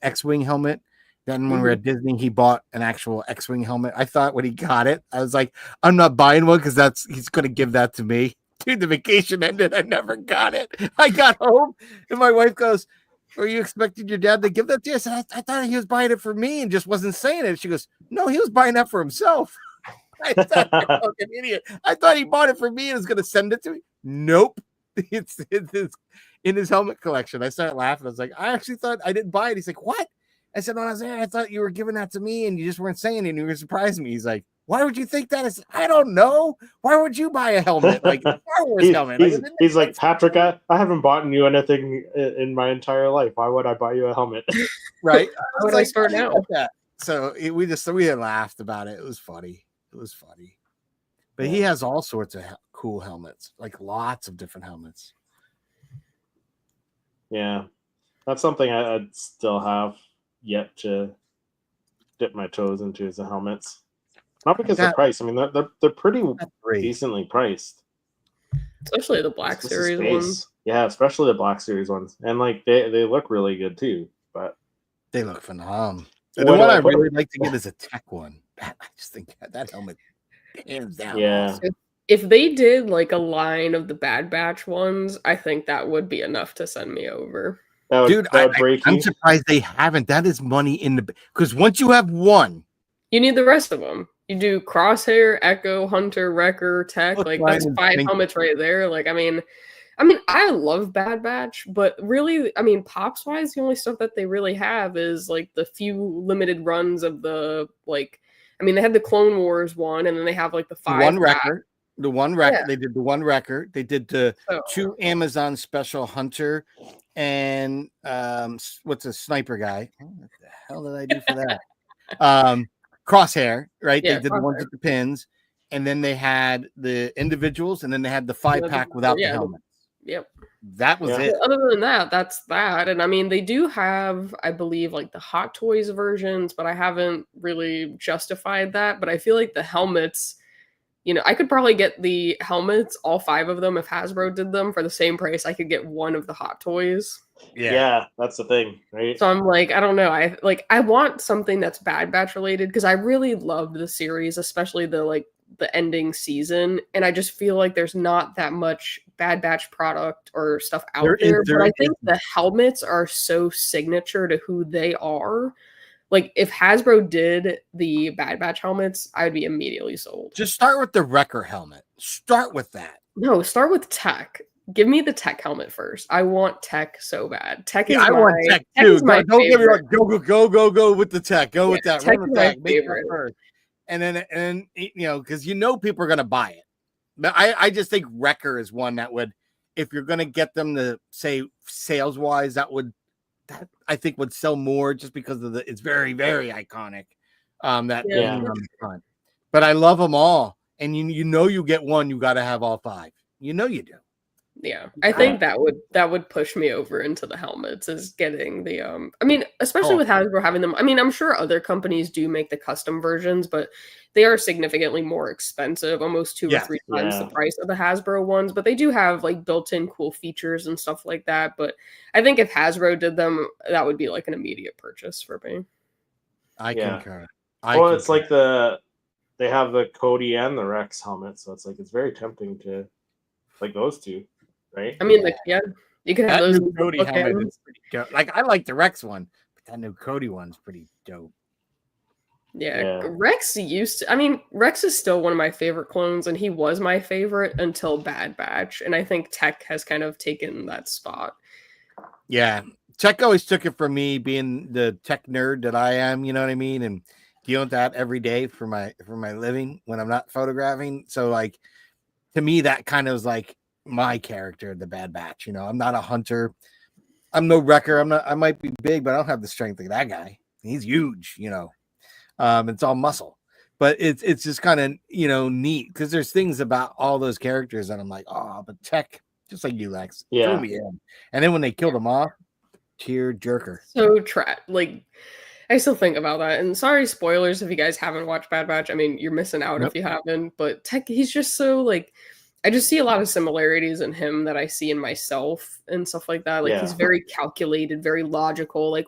X-wing helmet. Then when we were at Disney, he bought an actual X-wing helmet. I thought when he got it, I was like, I'm not buying one because he's going to give that to me. Dude, the vacation ended. I never got it. I got home and my wife goes, "Were you expecting your dad to give that to you?" I said, I thought he was buying it for me and just wasn't saying it. She goes, "No, he was buying that for himself." I thought I was an idiot. I thought he bought it for me and was going to send it to me. Nope. It's in his helmet collection. I started laughing. I was like, I actually thought I didn't buy it. He's like, what? I said, when I was there, I thought you were giving that to me and you just weren't saying it and you were surprising me. He's like, why would you think that? I said, I don't know. Why would you buy a helmet? Like a Star Wars helmet? He's like, Patrick, I haven't bought you anything in my entire life. Why would I buy you a helmet? Right. How would I start now? So we had laughed about it. It was funny. But he has all sorts of cool helmets, like lots of different helmets. Yeah, that's something I'd still have yet to dip my toes into is the helmets. Not because of the price. I mean, they're pretty decently priced. especially the Black What's his Series face? ones. Yeah, especially the Black Series ones, and like they look really good too. But they look phenomenal. The Where do one I I put really 'em? like to get is a Tech one. I just think that helmet, hands down, Yeah. awesome. If they did like a line of the Bad Batch ones, I think that would be enough to send me over. Dude, that would break I'm you. surprised they haven't. That is money in the because once you have one, You need the rest of them. You do Crosshair, Echo, Hunter, Wrecker, Tech. Look, Like Ryan that's is 5 thinking. helmets right there. Like I love Bad Batch, but really, pops wise, the only stuff that they really have is like the few limited runs of the like. They had the Clone Wars one, and then they have like the The 5 one pack. record, the one record. Yeah. They did the one record. They did the So, 2 Amazon special Hunter and what's a sniper guy? What the hell did I do for that? Crosshair, right? yeah, They did the ones Crosshair. with the pins, and then they had the individuals, and then they had the 5-pack without the helmet. Yep. That was it. Other than that, that's that. And they do have, I believe, like the Hot Toys versions, but I haven't really justified that. But I feel like the helmets, I could probably get the helmets, all 5 of them, if Hasbro did them for the same price. I could get one of the Hot Toys. Yeah, that's the thing, right? So I'm like, I don't know. I want something that's Bad Batch related because I really loved the series, especially the ending season, and I just feel like there's not that much Bad Batch product or stuff out there. But I think the helmets are so signature to who they are. Like if Hasbro did the Bad Batch helmets, I'd be immediately sold. Just start with the Wrecker helmet. Start with that. No, start with Tech. Give me the Tech helmet first. I want Tech so bad. Tech is I my, want Tech Tech too. is my Don't get me favorite. wrong. Go with the Tech. Go with that. Tech Run is with my that. Make that favorite. first. And then because people are gonna buy it. But I just think Wrecker is one that would, if you're gonna get them to say sales wise, that I think would sell more just because of it's very, very iconic. That painting on the front. But I love them all. And you get one, you gotta have all 5. You do. Yeah, I think that would push me over into the helmets is getting the especially with Hasbro having them. I'm sure other companies do make the custom versions, but they are significantly more expensive, almost 2 or 3 times the price of the Hasbro ones. But they do have like built-in cool features and stuff like that. But I think if Hasbro did them, that would be like an immediate purchase for me. I concur. It's like they have the Cody and the Rex helmet, so it's like it's very tempting to like those two. Right? You could have those. New Cody helmet is pretty dope. Like I like the Rex one, but that new Cody one's pretty dope. Yeah. Rex Rex is still one of my favorite clones, and he was my favorite until Bad Batch, and I think Tech has kind of taken that spot. Yeah, Tech always took it from me, being the tech nerd that I am. You know what I mean, and dealing with that every day for my living when I'm not photographing. So like, to me, that kind of was like my character, the Bad Batch. I'm not a hunter. I'm no wrecker. I might be big, but I don't have the strength of that guy. He's huge, it's all muscle, but it's just kind of, neat because there's things about all those characters that I'm like, oh, but Tech, just like you, Lex, threw me in. And then when they killed him off, tear jerker. So I still think about that. And sorry, spoilers if you guys haven't watched Bad Batch. You're missing out if you haven't. But Tech, he's just so like, I just see a lot of similarities in him that I see in myself and stuff like that. Like he's very calculated, very logical. Like,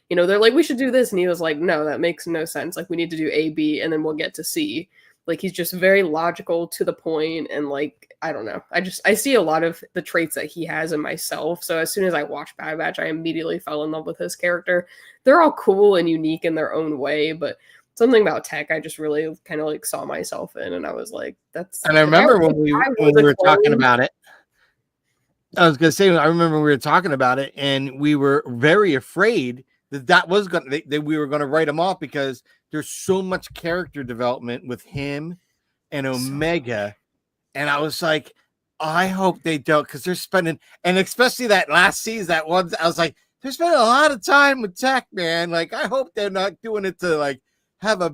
they're like, we should do this. And he was like, no, that makes no sense. Like we need to do A, B, and then we'll get to C. Like he's just very logical to the point. And like, I don't know. I see a lot of the traits that he has in myself. So as soon as I watched Bad Batch, I immediately fell in love with his character. They're all cool and unique in their own way, but something about Tech, I just really kind of like saw myself in, and I was like, "That's." And I remember when we were talking about it. I was gonna say, I remember we were talking about it, and we were very afraid that was gonna that we were gonna write him off because there's so much character development with him and Omega, and I was like, I hope they don't, because they're spending, and especially that last season, that one, I was like, they're spending a lot of time with Tech, man. Like, I hope they're not doing it to like have a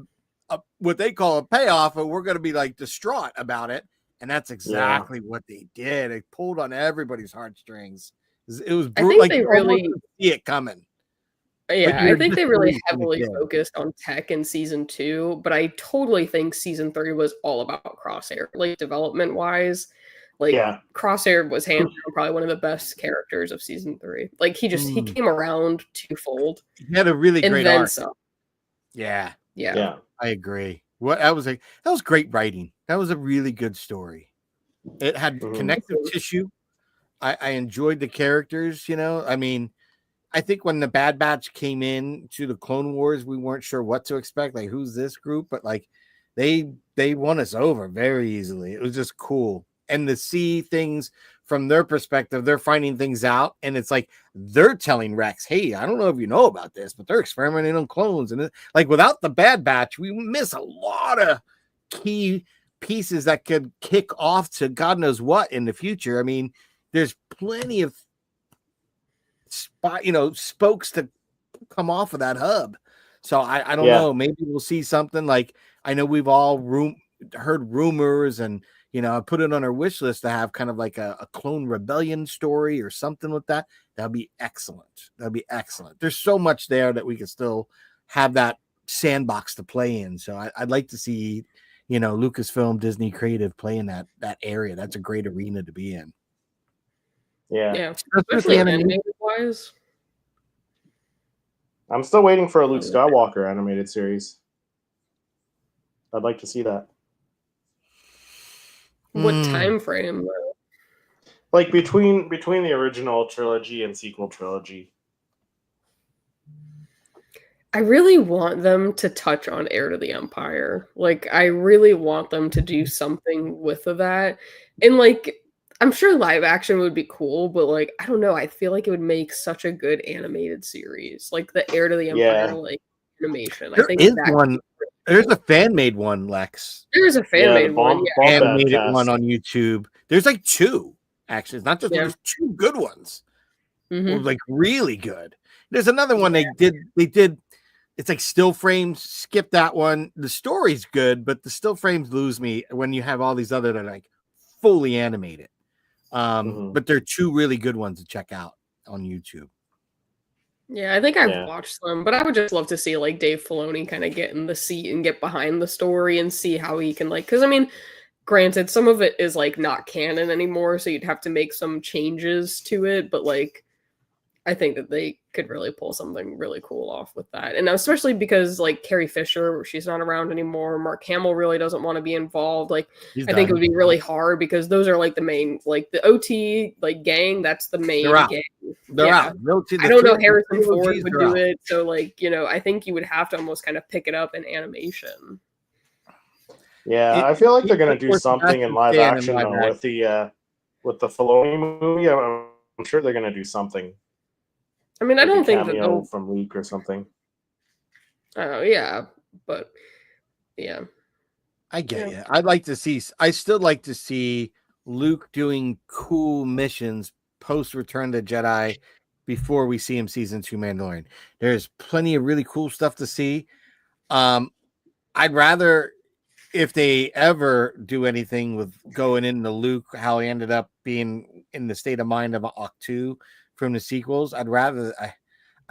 what they call a payoff, and we're going to be like distraught about it. And that's exactly what they did. It pulled on everybody's heartstrings. It was brutal. Like, they really see it coming. Yeah, I think they really heavily focused on Tech in season 2, but I totally think season 3 was all about Crosshair, like development wise. Like Yeah. Crosshair was hands down probably one of the best characters of season 3. Like he came around twofold. He had a really great arc. Yeah. I agree. That was great writing. That was a really good story. It had connective tissue. I enjoyed the characters, you know. I mean, I think when the Bad Batch came in to the Clone Wars, we weren't sure what to expect. Like, who's this group? But like, they won us over very easily. It was just cool, and to see things from their perspective, they're finding things out, and it's like they're telling Rex, "Hey, I don't know if you know about this, but they're experimenting on clones." And like, without the Bad Batch, we miss a lot of key pieces that could kick off to God knows what in the future. I mean, there's plenty of spokes to come off of that hub. So I don't know. Maybe we'll see something like, I know we've all heard rumors, and I put it on our wish list to have kind of like a clone rebellion story or something with that. That'd be excellent. There's so much there that we could still have that sandbox to play in. So I'd like to see, Lucasfilm, Disney Creative play in that area. That's a great arena to be in. Yeah. Especially animated wise. I'm still waiting for a Luke Skywalker animated series. I'd like to see that. What time frame? Like between the original trilogy and sequel trilogy. I really want them to touch on Heir to the Empire. Like, I really want them to do something with that. And like, I'm sure live action would be cool, but like, I don't know. I feel like it would make such a good animated series, like the Heir to the Empire, like animation. There is one. There's a fan made one, Lex. There's a fan made one, animated one on YouTube. There's like 2 actually. It's not just there's 2 good ones, like really good. There's another one they did. It's like still frames. Skip that one. The story's good, but the still frames lose me when you have all these other that are like fully animated. But they're 2 really good ones to check out on YouTube. Yeah, I think I've watched them, but I would just love to see like Dave Filoni kind of get in the seat and get behind the story and see how he can because I mean, granted, some of it is like not canon anymore, so you'd have to make some changes to it, but like I think that they could really pull something really cool off with that. And especially because like Carrie Fisher, she's not around anymore. Mark Hamill really doesn't want to be involved. Like I think it would be really hard because those are like the main, like the OT like gang, that's the main gang. They're out. I don't know Harrison Ford would do it. So like, I think you would have to almost kind of pick it up in animation. Yeah, I feel like they're gonna do something in live action though, with the Filoni movie. I'm sure they're gonna do something. I mean, I don't think that from Luke or something. Oh yeah, but yeah, I get you. I still like to see Luke doing cool missions post Return to Jedi before we see him season 2 Mandalorian. There's plenty of really cool stuff to see. I'd rather, if they ever do anything with going into Luke, how he ended up being in the state of mind of Ahch-To from the sequels, I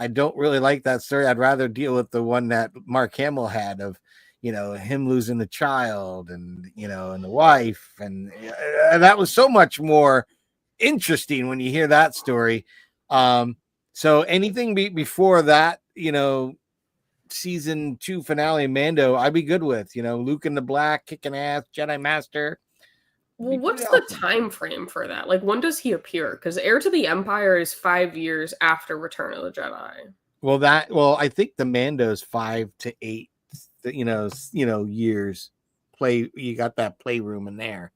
don't really like that story. I'd rather deal with the one that Mark Hamill had of, him losing the child and, and the wife. And that was so much more interesting when you hear that story. So anything before that, season 2 finale Mando, I'd be good with, Luke in the black, kicking ass, Jedi Master. Well, what's the time frame for that? Like, when does he appear? Because Heir to the Empire is 5 years after Return of the Jedi. Well, I think the Mando's 5 to 8, years. You got that playroom in there,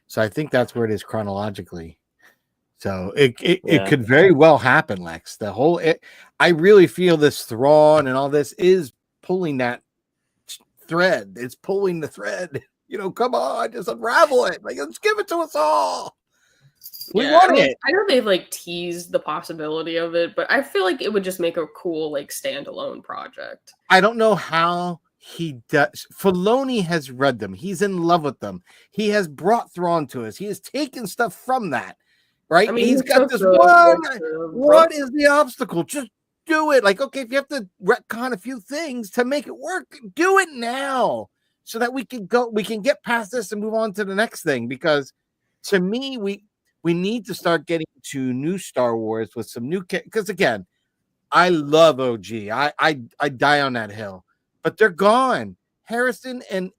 so I think that's where it is chronologically. So it could very well happen, Lex. I really feel this Thrawn and all this is pulling that thread. It's pulling the thread. Come on, just unravel it. Like, let's give it to us all. We want it. I know they've like teased the possibility of it, but I feel like it would just make a cool like standalone project. I don't know how he does. Filoni has read them. He's in love with them. He has brought Thrawn to us. He has taken stuff from that, right? I mean, he's got this one. What is the obstacle? Just do it. Like, okay, if you have to retcon a few things to make it work, do it now. So that we can get past this and move on to the next thing, because to me, we need to start getting to new Star Wars with some new because again, I love OG. I die on that hill, but they're gone. Harrison and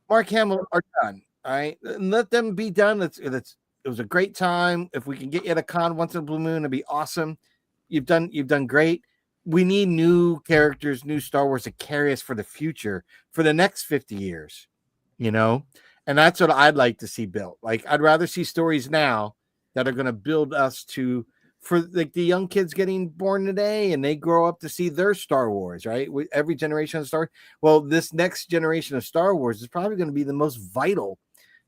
Mark Hamill are done. All right, and let them be done. It was a great time. If we can get you at a con once in a blue moon, it'd be awesome. You've done great. We need new characters, new Star Wars to carry us for the future, for the next 50 years, and that's what I'd like to see built. Like, I'd rather see stories now that are going to build us for like the young kids getting born today and they grow up to see their Star Wars, right? Every generation of Star Wars. Well, this next generation of Star Wars is probably going to be the most vital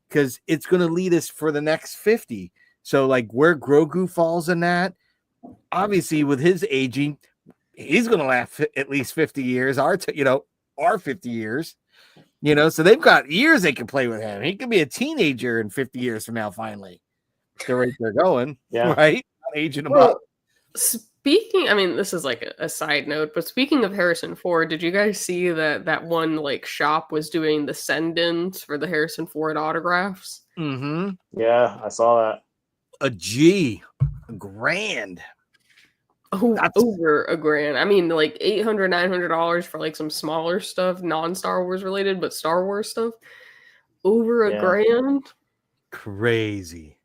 because it's going to lead us for the next 50. So like where Grogu falls in that, obviously with his aging, he's going to last at least 50 years, our 50 years, so they've got years they can play with him. He could be a teenager in 50 years from now, finally. The rate they're going, right? Not aging him up. Speaking, I mean, this is like a side note, but speaking of Harrison Ford, did you guys see that one like shop was doing the send-ins for the Harrison Ford autographs? Mm-hmm. Yeah, I saw that. $1,000, $1,000. Oh, over $1,000. I mean, like $800, $900 for like some smaller stuff, non-Star Wars related, but Star Wars stuff. Over $1,000. Crazy.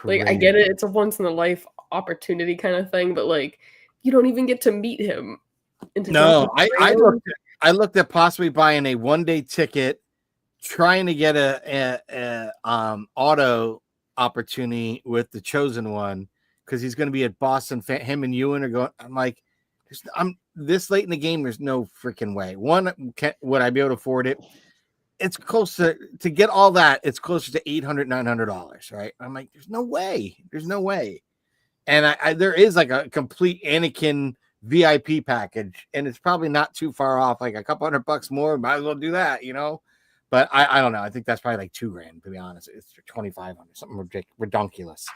Like, I get it; it's a once in a life opportunity kind of thing, but like, you don't even get to meet him. No, I looked at possibly buying a 1-day ticket, trying to get a auto opportunity with the Chosen One. Because he's going to be at Boston. Him and Ewan are going. I'm like, I'm this late in the game. There's no freaking way. One, would I be able to afford it? It's close to get all that. It's closer to $800, $900, right? I'm like, there's no way. There's no way. And there is like a complete Anakin VIP package, and it's probably not too far off. Like a couple $100 more. Might as well do that, But I don't know. I think that's probably like $2,000 to be honest. It's $2,500, something ridiculous.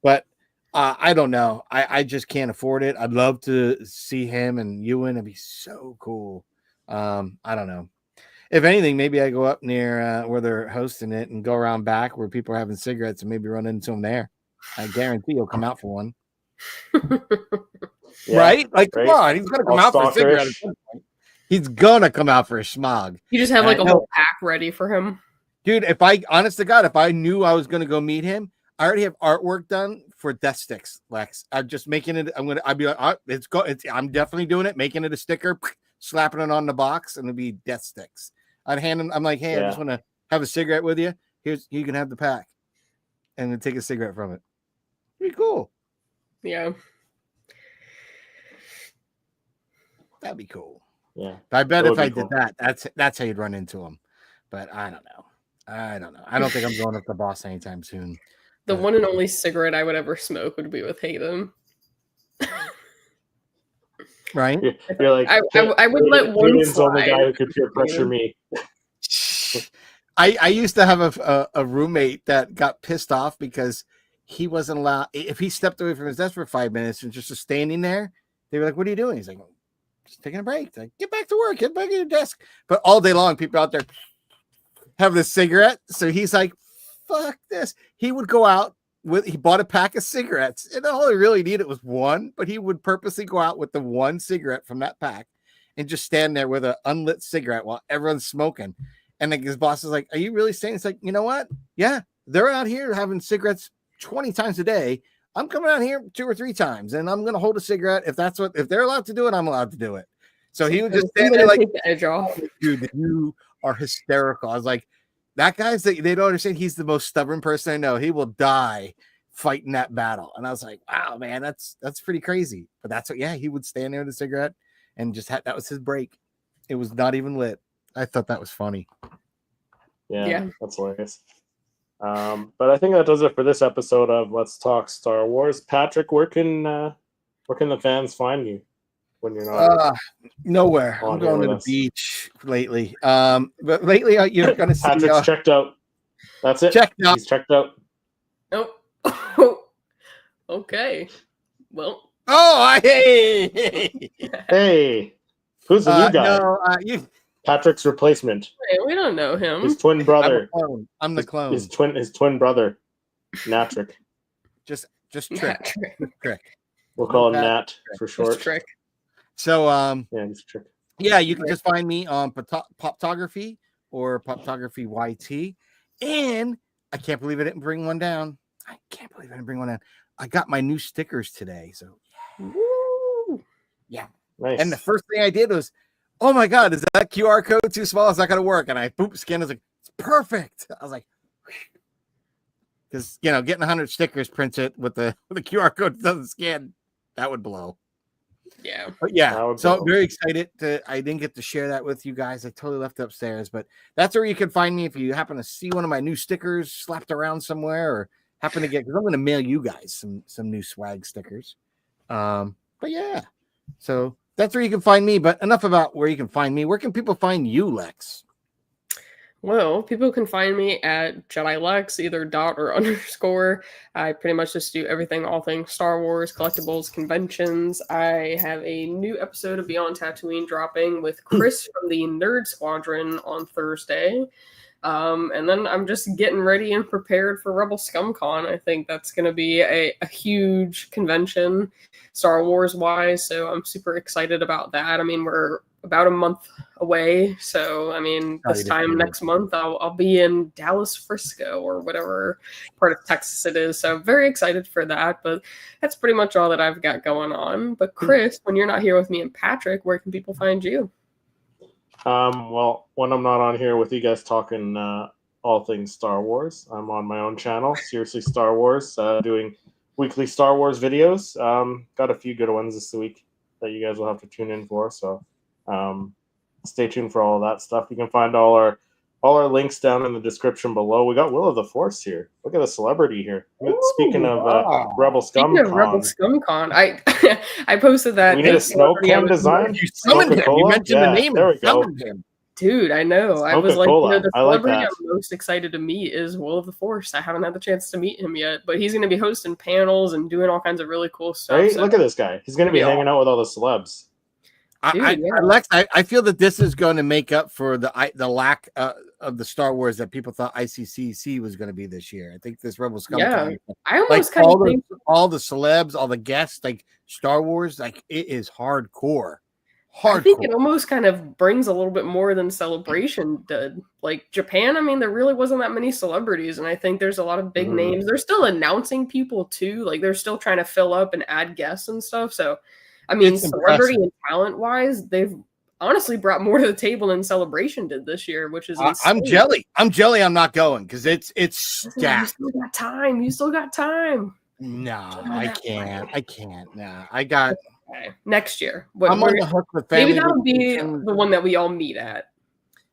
But I don't know. I just can't afford it. I'd love to see him and Ewan. It'd be so cool. I don't know. If anything, maybe I go up near where they're hosting it and go around back where people are having cigarettes and maybe run into him there. I guarantee he'll come out for one. Right? Like, come on. He's going to come out for a cigarette. He's going to come out for a schmog. You just have like a whole pack ready for him. Dude, honest to God, if I knew I was going to go meet him, I already have artwork done for death sticks, Lex. I'm just making it. I'd be like, I'm definitely doing it, making it a sticker, slapping it on the box, and it'd be death sticks. I'd hand him. I'm like, hey, I just want to have a cigarette with you. You can have the pack, and then take a cigarette from it. Pretty cool. Yeah, that'd be cool. Yeah, but I bet if I did that, that's how you'd run into him. But I don't know. I don't think I'm going up to Boston anytime soon. The one and only cigarette I would ever smoke would be with Hayden. Right? You're like, I would let one Hayden's the only slide. guy who could peer pressure me. I used to have a roommate that got pissed off because he wasn't allowed. If he stepped away from his desk for 5 minutes and just was standing there, they were like, "What are you doing?" He's like, "Just taking a break." Like, get back to work. Get back at your desk. But all day long, people out there have a cigarette. So he's like, fuck this. He would go out he bought a pack of cigarettes, and all he really needed was one, but he would purposely go out with the one cigarette from that pack and just stand there with an unlit cigarette while everyone's smoking. And like his boss is like, are you really saying? It's like, you know what? Yeah, they're out here having cigarettes 20 times a day. I'm coming out here 2 or 3 times, and I'm going to hold a cigarette. If they're allowed to do it, I'm allowed to do it. So he would just stand there like, the edge off. Dude, you are hysterical. I was like, that guy's they don't understand. He's the most stubborn person I know. He will die fighting that battle. And I was like, wow, man, that's pretty crazy. But that's what, he would stand there with a cigarette and just that was his break. It was not even lit. I thought that was funny. Yeah. That's hilarious. But I think that does it for this episode of Let's Talk Star Wars. Patrick, where can the fans find you when you're not? Nowhere. I'm going to the beach lately. But lately you're going to see Patrick's checked out. That's it. He's checked out. Nope. Okay. Well. Oh, hey. Hey. Who's the new guy? No, Patrick's replacement. Hey, we don't know him. His twin brother. I'm the clone. His twin brother, Natrick. Just Trick. Trick. We'll call him Nat for short. Just Trick. So yeah, just Trick. Yeah, you can just find me on Poptography or Poptography YT. And I can't believe I didn't bring one down. I got my new stickers today. So yeah. Nice. And the first thing I did was, oh my God, is that QR code too small? It's not going to work. And I scanned. I was like, it's perfect. I was like, because getting 100 stickers printed with the QR code doesn't scan, that would blow. Yeah. But yeah, so I'm very excited I didn't get to share that with you guys. I totally left it upstairs, but that's where you can find me if you happen to see one of my new stickers slapped around somewhere or happen to get, because I'm going to mail you guys some new swag stickers. But yeah, so that's where you can find me. But enough about where you can find me. Where can people find you, Lex? Well, people can find me at Jedi Lex, either dot or underscore. I pretty much just do everything, all things Star Wars, collectibles, conventions. I have a new episode of Beyond Tatooine dropping with Chris from the Nerd Squadron on Thursday. And then I'm just getting ready and prepared for Rebel ScumCon. I think that's going to be a huge convention, Star Wars-wise, so I'm super excited about that. I mean, we're about a month away, so I mean, this time next month I'll be in Dallas, Frisco, or whatever part of Texas it is, so very excited for that. But that's pretty much all that I've got going on. But Chris, when you're not here with me and Patrick, where can people find you? Well, when I'm not on here with you guys talking all things Star Wars, I'm on my own channel, Seriously Star Wars, doing weekly Star Wars videos. Got a few good ones this week that you guys will have to tune in for, so stay tuned for all of that stuff. You can find all our links down in the description below. We got Will of the Force here. Look at the celebrity here. Speaking of Rebel ScumCon. Speaking of Rebel ScumCon, I posted that. We need a snow cone design. You summoned him. You mentioned the name. There we go. Him. Dude, I know. I was like, Coca-Cola. the I like celebrity that. I'm most excited to meet is Will of the Force. I haven't had the chance to meet him yet, but he's going to be hosting panels and doing all kinds of really cool stuff. Right? So. Look at this guy. He's going to be hanging out with all the celebs. Lex, I feel that this is going to make up for the lack of the Star Wars that people thought ICCC was going to be this year. I think this Rebel ScumCon. Yeah, I almost kind of think all the celebs, all the guests, like Star Wars, like it is hardcore. I think it almost kind of brings a little bit more than Celebration did. Like Japan, I mean, there really wasn't that many celebrities, and I think there's a lot of big names. They're still announcing people too. Like they're still trying to fill up and add guests and stuff. So, I mean, celebrity and talent wise, they've honestly brought more to the table than Celebration did this year, which is insane. I'm jelly. I'm not going because it's stacked. You still got time. You still got time. No, I can't. No, I got. Okay. Next year. I'm on the hook with family. Maybe that'll be the one that we all meet at.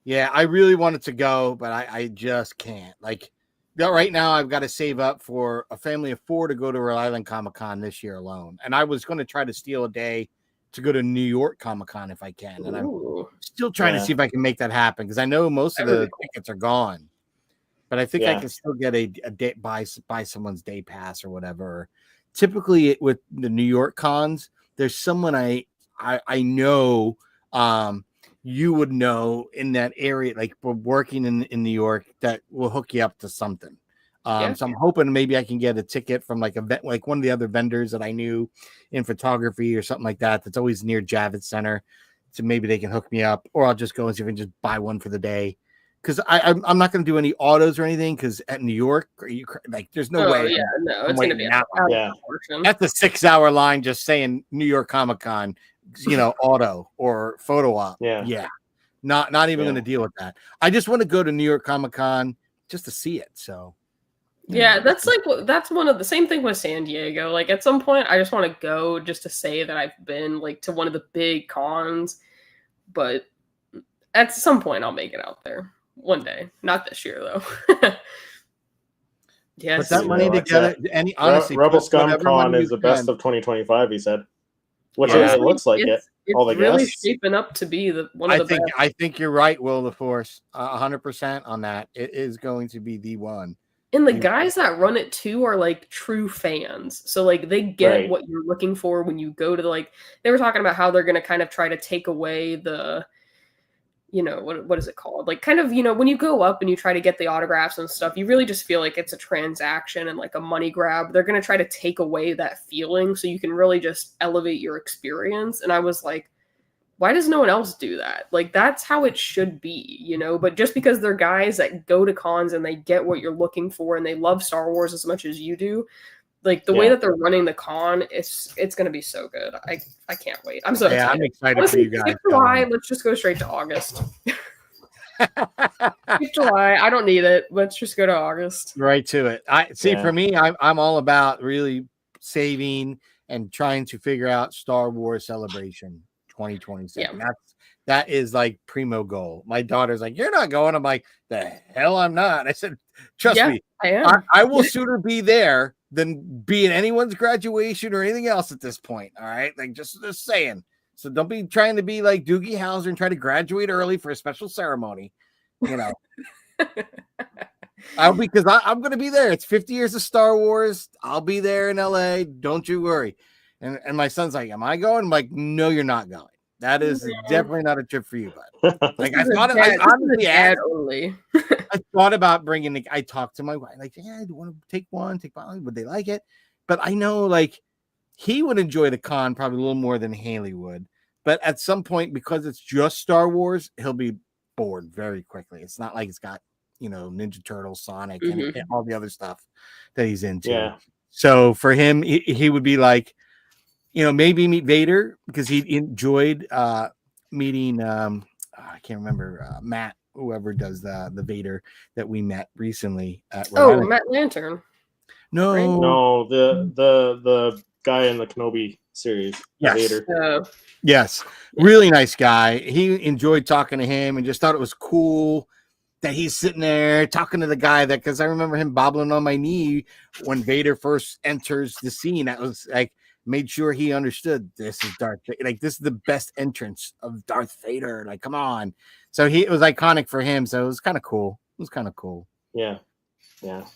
Yeah, I really wanted to go, but I just can't. Like right now, I've got to save up for a family of 4 to go to Rhode Island Comic-Con this year alone. And I was going to try to steal a day to go to New York Comic-Con if I can. And I'm still trying to see if I can make that happen because I know most of the tickets are gone. But I think I can still get a day, buy someone's day pass or whatever. Typically, with the New York cons, there's someone I know you would know in that area, like working in New York, that will hook you up to something. So I'm hoping maybe I can get a ticket from like one of the other vendors that I knew in photography or something like that. That's always near Javits Center. So maybe they can hook me up, or I'll just go and see if I can just buy one for the day. Because I'm not going to do any autos or anything. Because at New York, there's no way. Yeah, no, it's going to be that's a 6-hour line just saying New York Comic Con, auto or photo op. Yeah, not even going to deal with that. I just want to go to New York Comic Con just to see it. So. Yeah, that's one of the same thing with San Diego. Like at some point, I just want to go just to say that I've been to one of the big cons. But at some point, I'll make it out there. One day, not this year though. Yes, put that money together. Honestly, Rebel ScumCon is the best of 2025. He said, which it looks like it. All the really guests shaping up to be one of the best. I think you're right, Will of the Force. 100% on that. It is going to be the one. And the guys that run it too are like true fans. So they get what you're looking for when you go to they were talking about how they're going to kind of try to take away the what is it called? Like kind of, when you go up and you try to get the autographs and stuff, you really just feel like it's a transaction and like a money grab. They're going to try to take away that feeling so you can really just elevate your experience. And I was like, why does no one else do that? Like, that's how it should be, but just because they're guys that go to cons and they get what you're looking for and they love Star Wars as much as you do, like the way that they're running the con, it's going to be so good. I can't wait. I'm so excited. I'm excited for you guys. July, let's just go straight to August. July, I don't need it. Let's just go to August. Right to it. For me, I'm all about really saving and trying to figure out Star Wars Celebration 2027. That is like primo goal. My daughter's like, "You're not going." I'm like, "The hell I'm not." I said, "Trust me, I am. I will sooner be there than be in anyone's graduation or anything else at this point." All right, like just saying. So don't be trying to be like Doogie Howser and try to graduate early for a special ceremony. Because I'm going to be there. It's 50 years of Star Wars. I'll be there in LA. Don't you worry. And my son's like, "Am I going?" I'm like, "No, you're not going. That is definitely not a trip for you, bud." Like I thought, I thought about bringing. I talked to my wife, like, "Yeah, I want to take one. Would they like it?" But I know, like, he would enjoy the con probably a little more than Haley would. But at some point, because it's just Star Wars, he'll be bored very quickly. It's not like it's got Ninja Turtles, Sonic, and all the other stuff that he's into. Yeah. So for him, he would be like, maybe meet Vader because he enjoyed meeting. I can't remember Matt, whoever does the Vader that we met recently. Matt Lantern. No, right? No, the guy in the Kenobi series. Yes. Vader. Yes, really nice guy. He enjoyed talking to him and just thought it was cool that he's sitting there talking to the guy because I remember him bobbling on my knee when Vader first enters the scene. That was like, made sure he understood this is Darth Vader. Like, this is the best entrance of Darth Vader. Like, come on. So it was iconic for him. So it was kind of cool. Yeah. But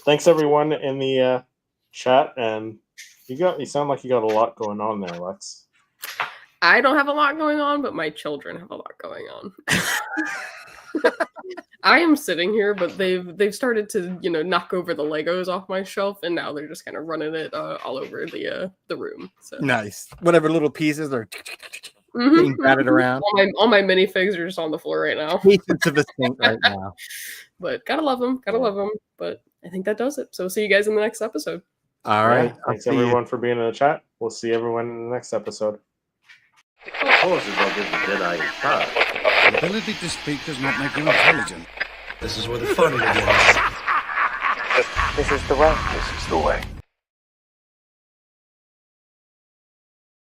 thanks everyone in the chat, and you sound like you got a lot going on there, Lex. I don't have a lot going on, but my children have a lot going on. I am sitting here, but they've started to knock over the Legos off my shelf, and now they're just kind of running it all over the room. So nice. Whatever little pieces are being batted around. All my minifigs are just on the floor right now. Pieces of a sink right now. But gotta love them. But I think that does it. So see you guys in the next episode. All right. Thanks everyone for being in the chat. We'll see everyone in the next episode. Horses will give the Jedi his time. The ability to speak does not make you intelligent. This is where the fun begins. This is the way. This is the way.